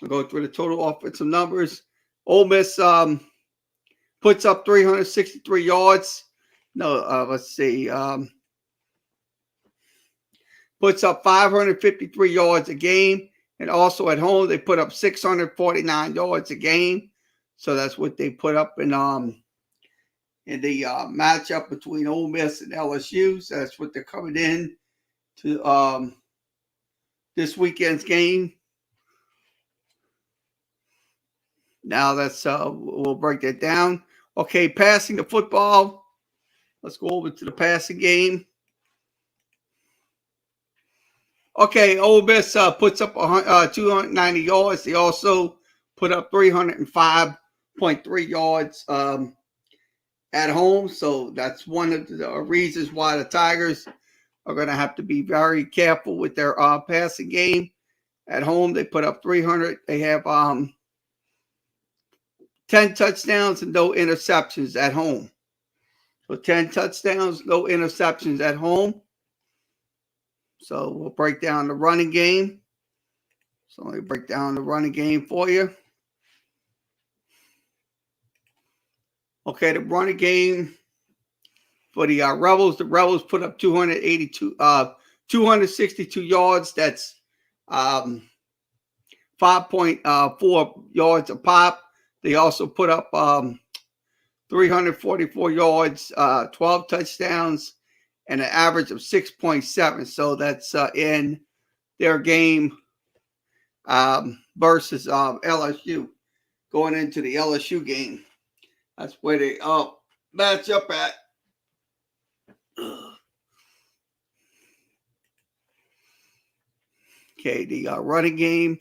We'll go through the total offensive numbers. Ole Miss puts up 363 yards. No, let's see. Puts up 553 yards a game. And also at home, they put up 649 yards a game. So that's what they put up in the matchup between Ole Miss and LSU. So that's what they're coming in to this weekend's game. Now that's we'll break that down. Okay, passing the football. Let's go over to the passing game. Okay, Ole Miss puts up 290 yards. They also put up 305.3 yards at home. So that's one of the reasons why the Tigers are going to have to be very careful with their passing game. At home, they put up 300. They have 10 touchdowns and no interceptions at home. So 10 touchdowns, no interceptions at home. So we'll break down the running game. So let me break down the running game for you. Okay, the running game for the Rebels. The Rebels put up 262 yards. That's 5.4 yards a pop. They also put up 344 yards, 12 touchdowns, and an average of 6.7. So that's in their game versus LSU. Going into the LSU game. That's where they match up at. Okay, the running game.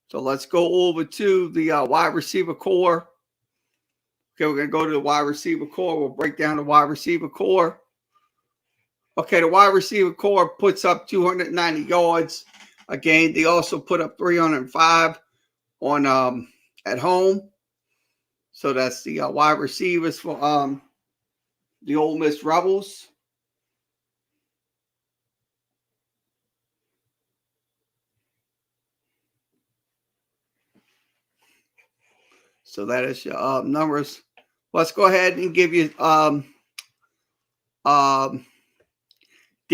So let's go over to the wide receiver core. Okay, we're going to go to the wide receiver core. We'll break down the wide receiver core. Okay, the wide receiver core puts up 290 yards. Again, they also put up 305 on at home. So that's the wide receivers for the Ole Miss Rebels. So that is your numbers. Let's go ahead and give you down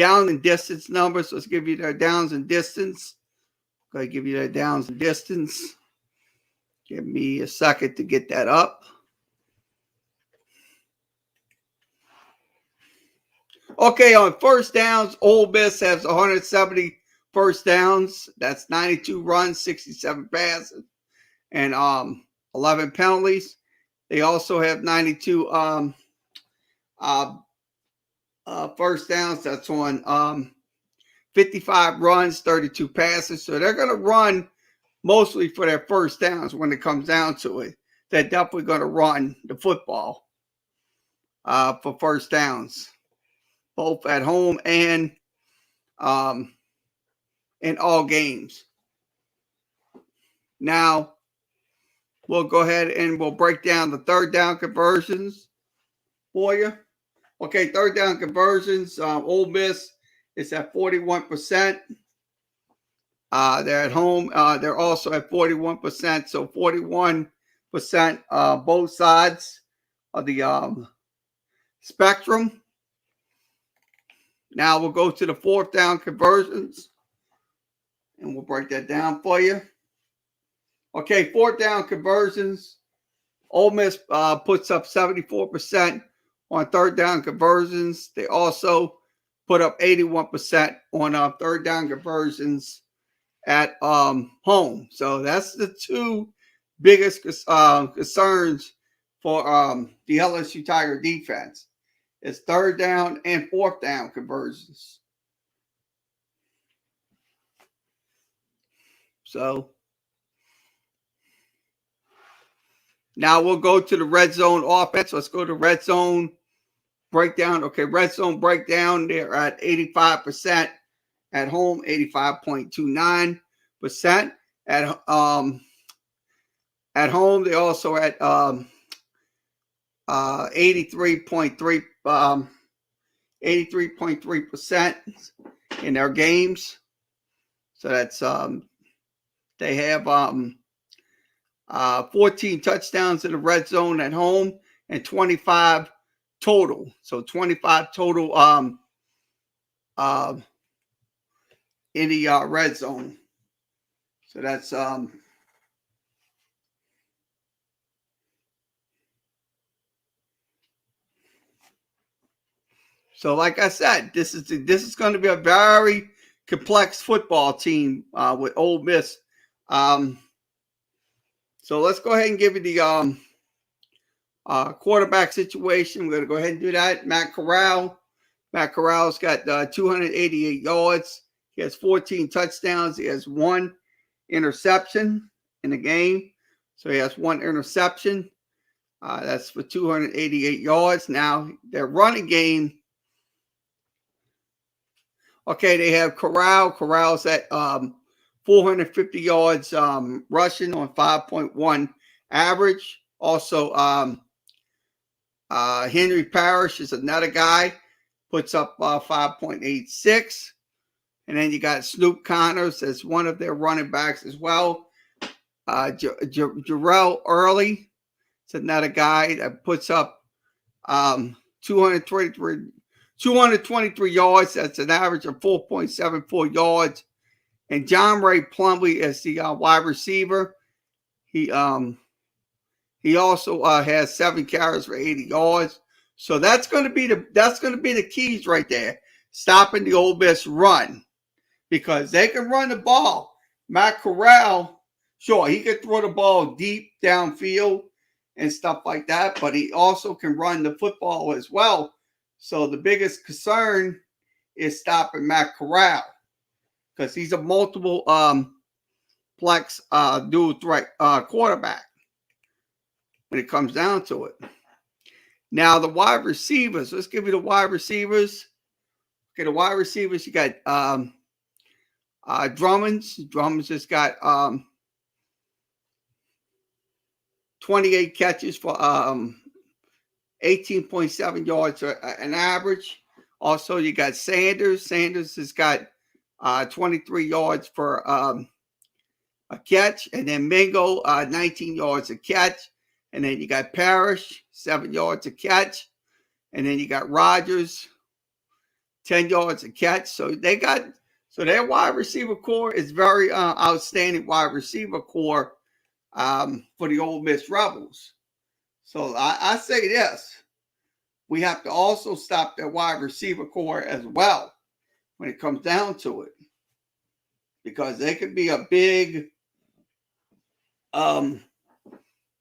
and distance numbers. Let's give you their downs and distance. I'm going to give you their downs and distance. Give me a second to get that up. Okay, on first downs, Ole Miss has 170 first downs. That's 92 runs, 67 passes, and 11 penalties. They also have 92 first downs. That's on 55 runs, 32 passes. So they're going to run mostly for their first downs when it comes down to it. They're definitely going to run the football for first downs, both at home and in all games. Now, we'll go ahead and we'll break down the third down conversions for you. Okay, third down conversions. Ole Miss is at 41%. They're at home. They're also at 41%. So 41% both sides of the spectrum. Now we'll go to the fourth down conversions, and we'll break that down for you. Okay, fourth down conversions. Ole Miss puts up 74% on third down conversions. They also put up 81% on third down conversions at home. So that's the two biggest concerns for the LSU Tiger defense. It's third down and fourth down conversions. So now we'll go to the red zone offense. Let's go to red zone breakdown. Okay, red zone breakdown. They're at 85% at home, 85.29%. At home, they also at 83.3% in their games. So that's they have 14 touchdowns in the red zone at home and 25 total. So 25 total in the red zone. So that's so like I said, this is going to be a very complex football team with Ole Miss. So let's go ahead and give you the quarterback situation. We're going to go ahead and do that. Matt Corral. Matt Corral's got 288 yards. He has 14 touchdowns. He has 1 interception in the game. So he has 1 interception. That's for 288 yards. Now, their running game. Okay, they have Corral. Corral's at 450 yards rushing on 5.1 average. Also, Henry Parrish is another guy. Puts up 5.86. And then you got Snoop Connors as one of their running backs as well. Jarrell Early is another guy that puts up 223 yards. That's an average of 4.74 yards. And John Ray Plumlee is the wide receiver. He also has 7 carries for 80 yards. So that's going to be the keys right there, stopping the Ole Miss run, because they can run the ball. Matt Corral, sure, he can throw the ball deep downfield and stuff like that, but he also can run the football as well. So the biggest concern is stopping Matt Corral, because he's a multiple flex dual threat quarterback when it comes down to it. Now, the wide receivers. Let's give you the wide receivers. Okay, the wide receivers, you got Drummonds. Drummonds just got 28 catches for 18.7 yards an average. Also, you got Sanders. Sanders has got 23 yards for a catch. And then Mingo, 19 yards a catch. And then you got Parrish, 7 yards a catch. And then you got Rogers, 10 yards a catch. So their wide receiver core is very outstanding wide receiver core for the Ole Miss Rebels. So I say this. We have to also stop their wide receiver core as well when it comes down to it, because they could be a big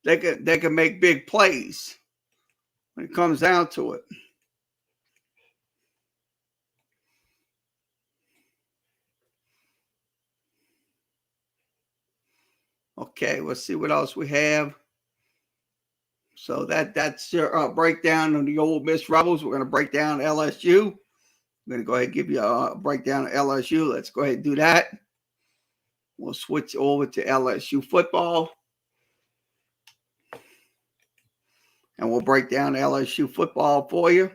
they can make big plays when it comes down to it. Okay, let's see what else we have. So that's your breakdown of the Ole Miss Rebels. We're going to break down LSU. I'm going to go ahead and give you a breakdown of LSU. Let's go ahead and do that. We'll switch over to LSU football. And we'll break down LSU football for you.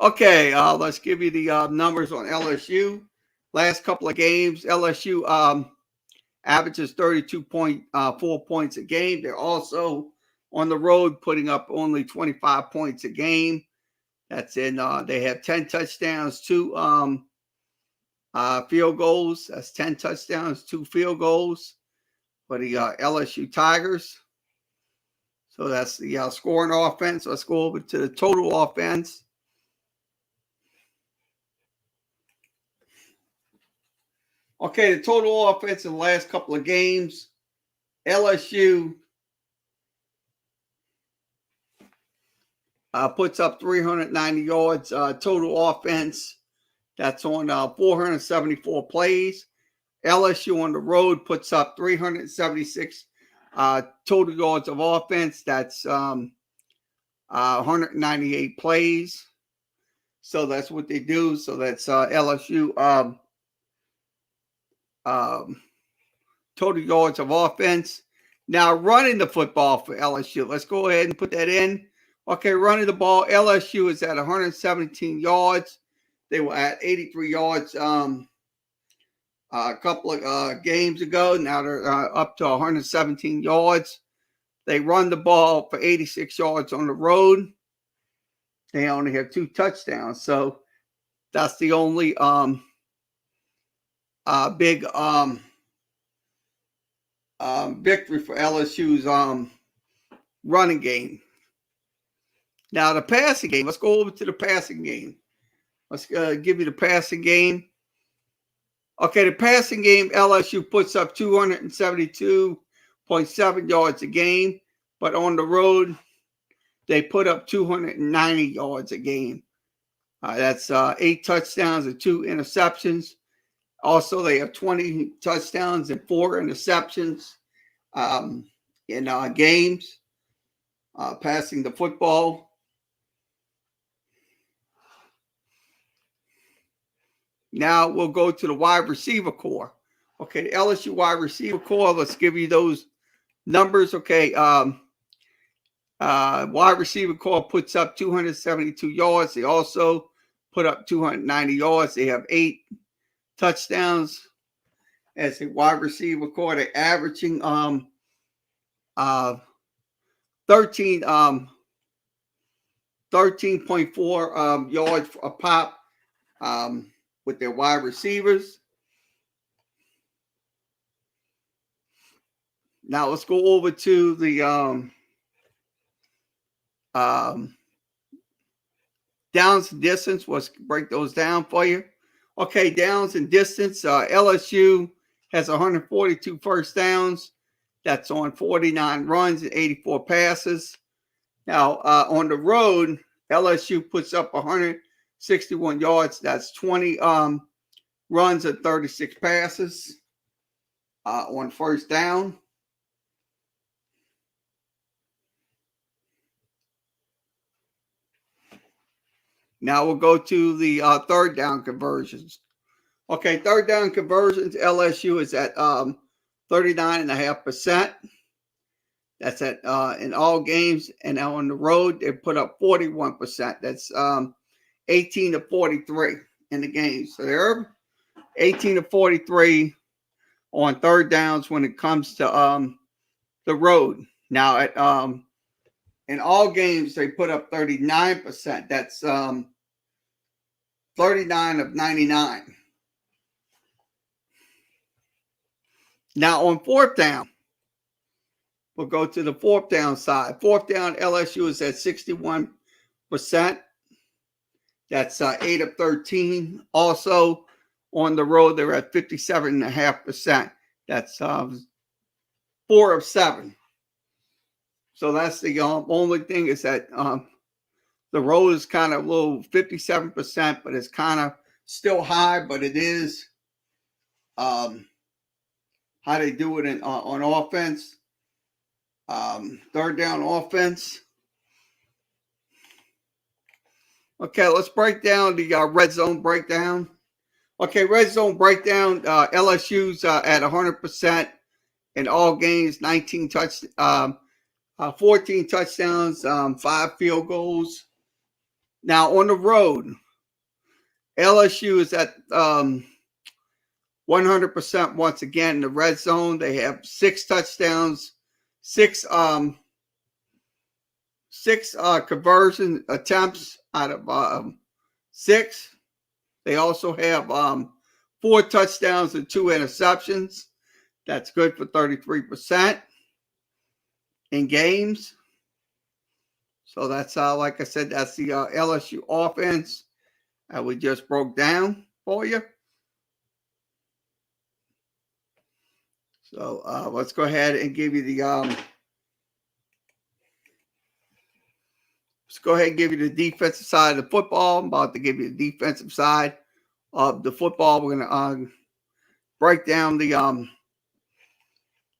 Okay, let's give you the numbers on LSU. Last couple of games, LSU averages 32.4 points a game. They're also on the road putting up only 25 points a game. That's in, they have 10 touchdowns, 2 field goals. That's 10 touchdowns, 2 field goals for the LSU Tigers. So that's the scoring offense. Let's go over to the total offense. Okay, the total offense in the last couple of games, LSU puts up 390 yards total offense. That's on 474 plays. LSU on the road puts up 376 total yards of offense. That's 198 plays. So that's what they do. So that's LSU total yards of offense. Now, running the football for LSU. Let's go ahead and put that in. Okay, running the ball. LSU is at 117 yards. They were at 83 yards a couple of games ago. Now they're up to 117 yards. They run the ball for 86 yards on the road. They only have 2 touchdowns. So that's the only big victory for LSU's running game. Now the passing game. Let's go over to the passing game. Let's give you the passing game. Okay, the passing game, LSU puts up 272.7 yards a game, but on the road, they put up 290 yards a game. That's 8 touchdowns and 2 interceptions. Also, they have 20 touchdowns and 4 interceptions in games, passing the football. Now we'll go to the wide receiver core. Okay, the LSU wide receiver core, let's give you those numbers. Okay, wide receiver core puts up 272 yards. They also put up 290 yards. They have 8 touchdowns as a wide receiver core. They're averaging 13.4 yards a pop with their wide receivers. Now let's go over to the downs and distance. Let's break those down for you. Okay, downs and distance. LSU has 142 first downs. That's on 49 runs and 84 passes. Now, on the road, LSU puts up 161 yards. That's 20 runs and 36 passes on first down. Now we'll go to the third down conversions. Okay, third down conversions, LSU is at 39.5%. That's at in all games. And on the road, they put up 41%. That's 18 to 43 in the game. So they're 18 to 43 on third downs when it comes to the road. Now at in all games, they put up 39%. That's 39 of 99. Now on fourth down, we'll go to the fourth down side. Fourth down, LSU is at 61%. That's 8 of 13. Also on the road, they're at 57.5%. That's 4 of 7. So that's the only thing is that the road is kind of a little 57%, but it's kind of still high, but it is how they do it on offense. Third down offense. Okay, let's break down the red zone breakdown. Okay, red zone breakdown. LSU's at 100% in all games, 14 touchdowns, 5 field goals. Now on the road, LSU is at 100% once again in the red zone. They have 6 touchdowns, 6 conversion attempts out of 6. They also have 4 touchdowns and 2 interceptions. That's good for 33% in games. So that's like I said, that's the LSU offense that we just broke down for you. So let's go ahead and give you the defensive side of the football. I'm about to give you the defensive side of the football. We're going to break down the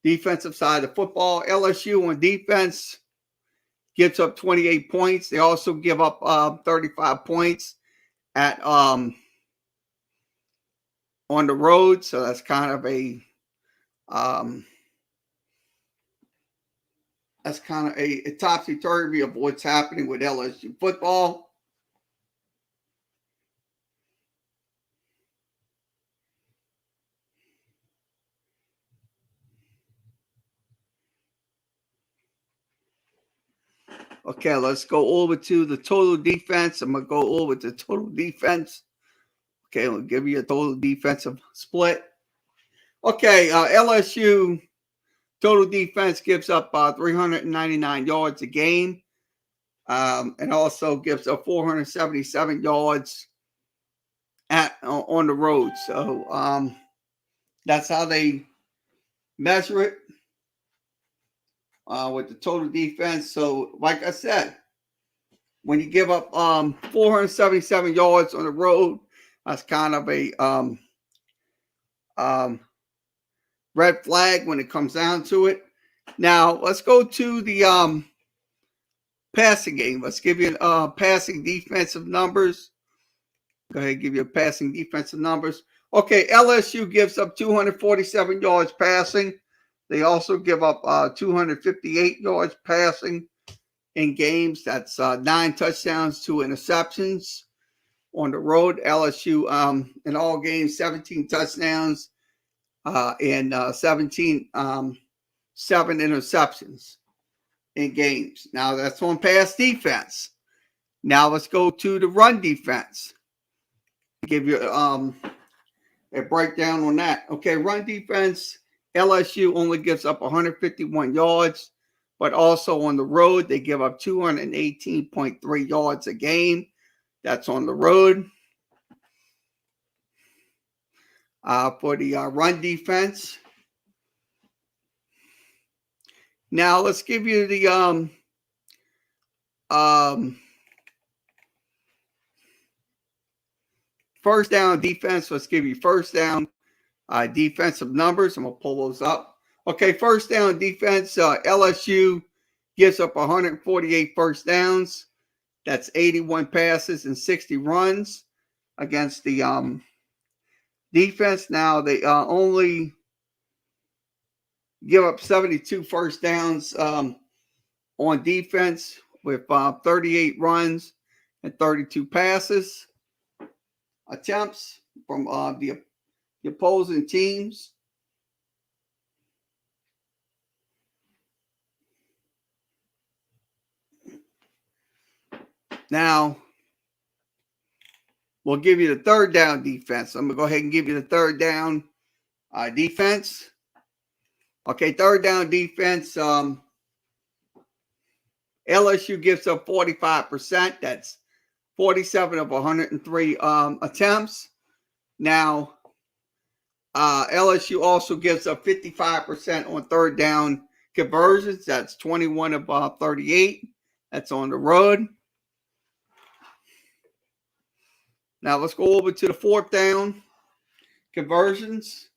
defensive side of the football. LSU on defense gives up 28 points. They also give up 35 points at on the road. So that's kind of a topsy-turvy of what's happening with LSU football. Okay, let's go over to the total defense. I'm going to go over to total defense. Okay, we'll give you a total defensive split. Okay, LSU total defense gives up 399 yards a game. and also gives up 477 yards on the road. So that's how they measure it with the total defense. So, like I said, when you give up 477 yards on the road, that's kind of a red flag when it comes down to it. Now, let's go to the passing game. Let's give you passing defensive numbers. Go ahead and give you passing defensive numbers. Okay, LSU gives up 247 yards passing. They also give up 258 yards passing in games. That's 9 touchdowns, 2 interceptions. On the road, LSU in all games, 17 touchdowns and 7 interceptions in games. Now, that's on pass defense. Now, let's go to the run defense. Give you a breakdown on that. Okay, run defense, LSU only gives up 151 yards, but also on the road, they give up 218.3 yards a game. That's on the road. For the run defense. Now, let's give you the first down defense. Let's give you first down defensive numbers. I'm going to pull those up. Okay, first down defense. LSU gives up 148 first downs. That's 81 passes and 60 runs against the defense. Now, they only give up 72 first downs on defense with 38 runs and 32 passes attempts from the opposing teams. Now, we'll give you the third down defense. I'm going to go ahead and give you the third down defense. Okay, third down defense. LSU gives up 45%. That's 47 of 103 attempts. Now, LSU also gives up 55% on third down conversions. That's 21 of 38. That's on the road. Now, let's go over to the fourth down conversions.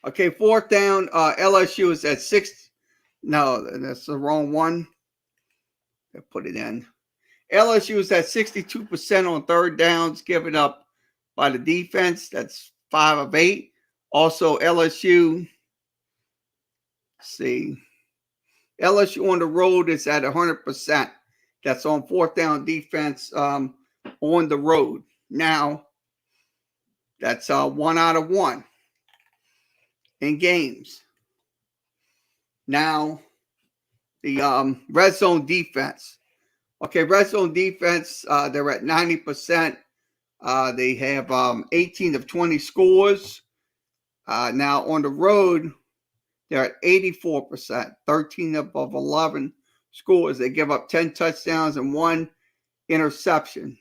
Okay, fourth down, LSU is at 6. No, that's the wrong one. I put it in. LSU is at 62% on third downs given up by the defense. That's 5 of 8. Also, LSU, LSU on the road is at 100%. That's on fourth down defense on the road. Now, that's 1 out of 1 in games. Now, the red zone defense. Okay, red zone defense, they're at 90%. They have 18 of 20 scores. Now, on the road, they're at 84%, 13 of 11 scores. They give up 10 touchdowns and 1 interception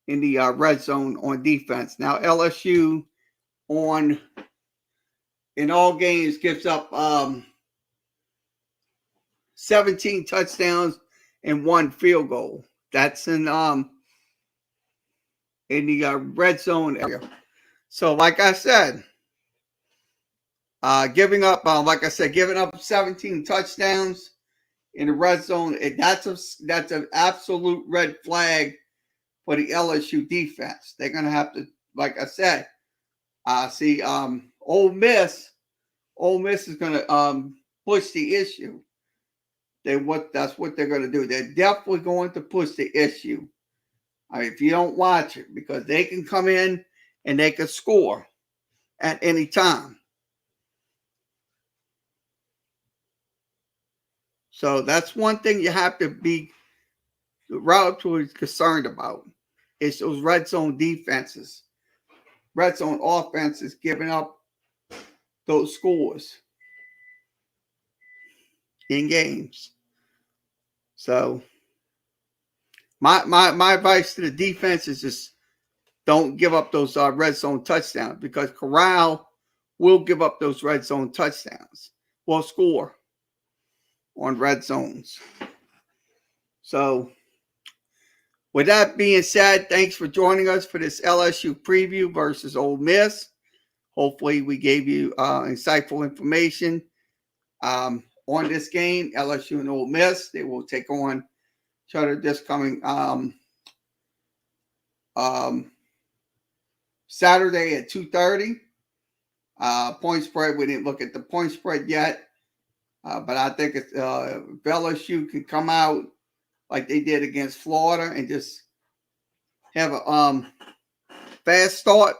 in the red zone on defense. Now, LSU in all games gives up 17 touchdowns and 1 field goal. That's in the red zone area. So, like I said, giving up 17 touchdowns in the red zone. That's an absolute red flag for the LSU defense. They're going to have to, like I said, Ole Miss is going to push the issue. That's what they're going to do. They're definitely going to push the issue. I mean, if you don't watch it, because they can come in and they can score at any time. So that's one thing you have to be relatively concerned about. It's those red zone defenses, red zone offenses giving up those scores. in games. So my advice to the defense is just don't give up those red zone touchdowns, because Corral will give up those red zone touchdowns. Will score on red zones. So with that being said, thanks for joining us for this LSU preview versus Ole Miss. Hopefully we gave you insightful information on this game, LSU and Ole Miss. They will take on each other this coming Saturday at 2:30. Point spread, we didn't look at the point spread yet, but I think if LSU can come out like they did against Florida and just have a fast start,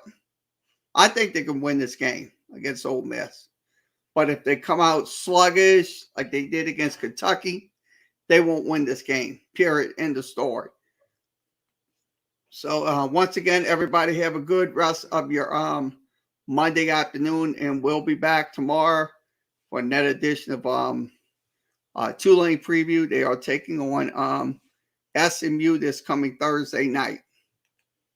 I think they can win this game against Ole Miss. But if they come out sluggish like they did against Kentucky, they won't win this game. Period. End of story. So once again, everybody have a good rest of your Monday afternoon, and we'll be back tomorrow for another edition of Tulane Preview. They are taking on SMU this coming Thursday night.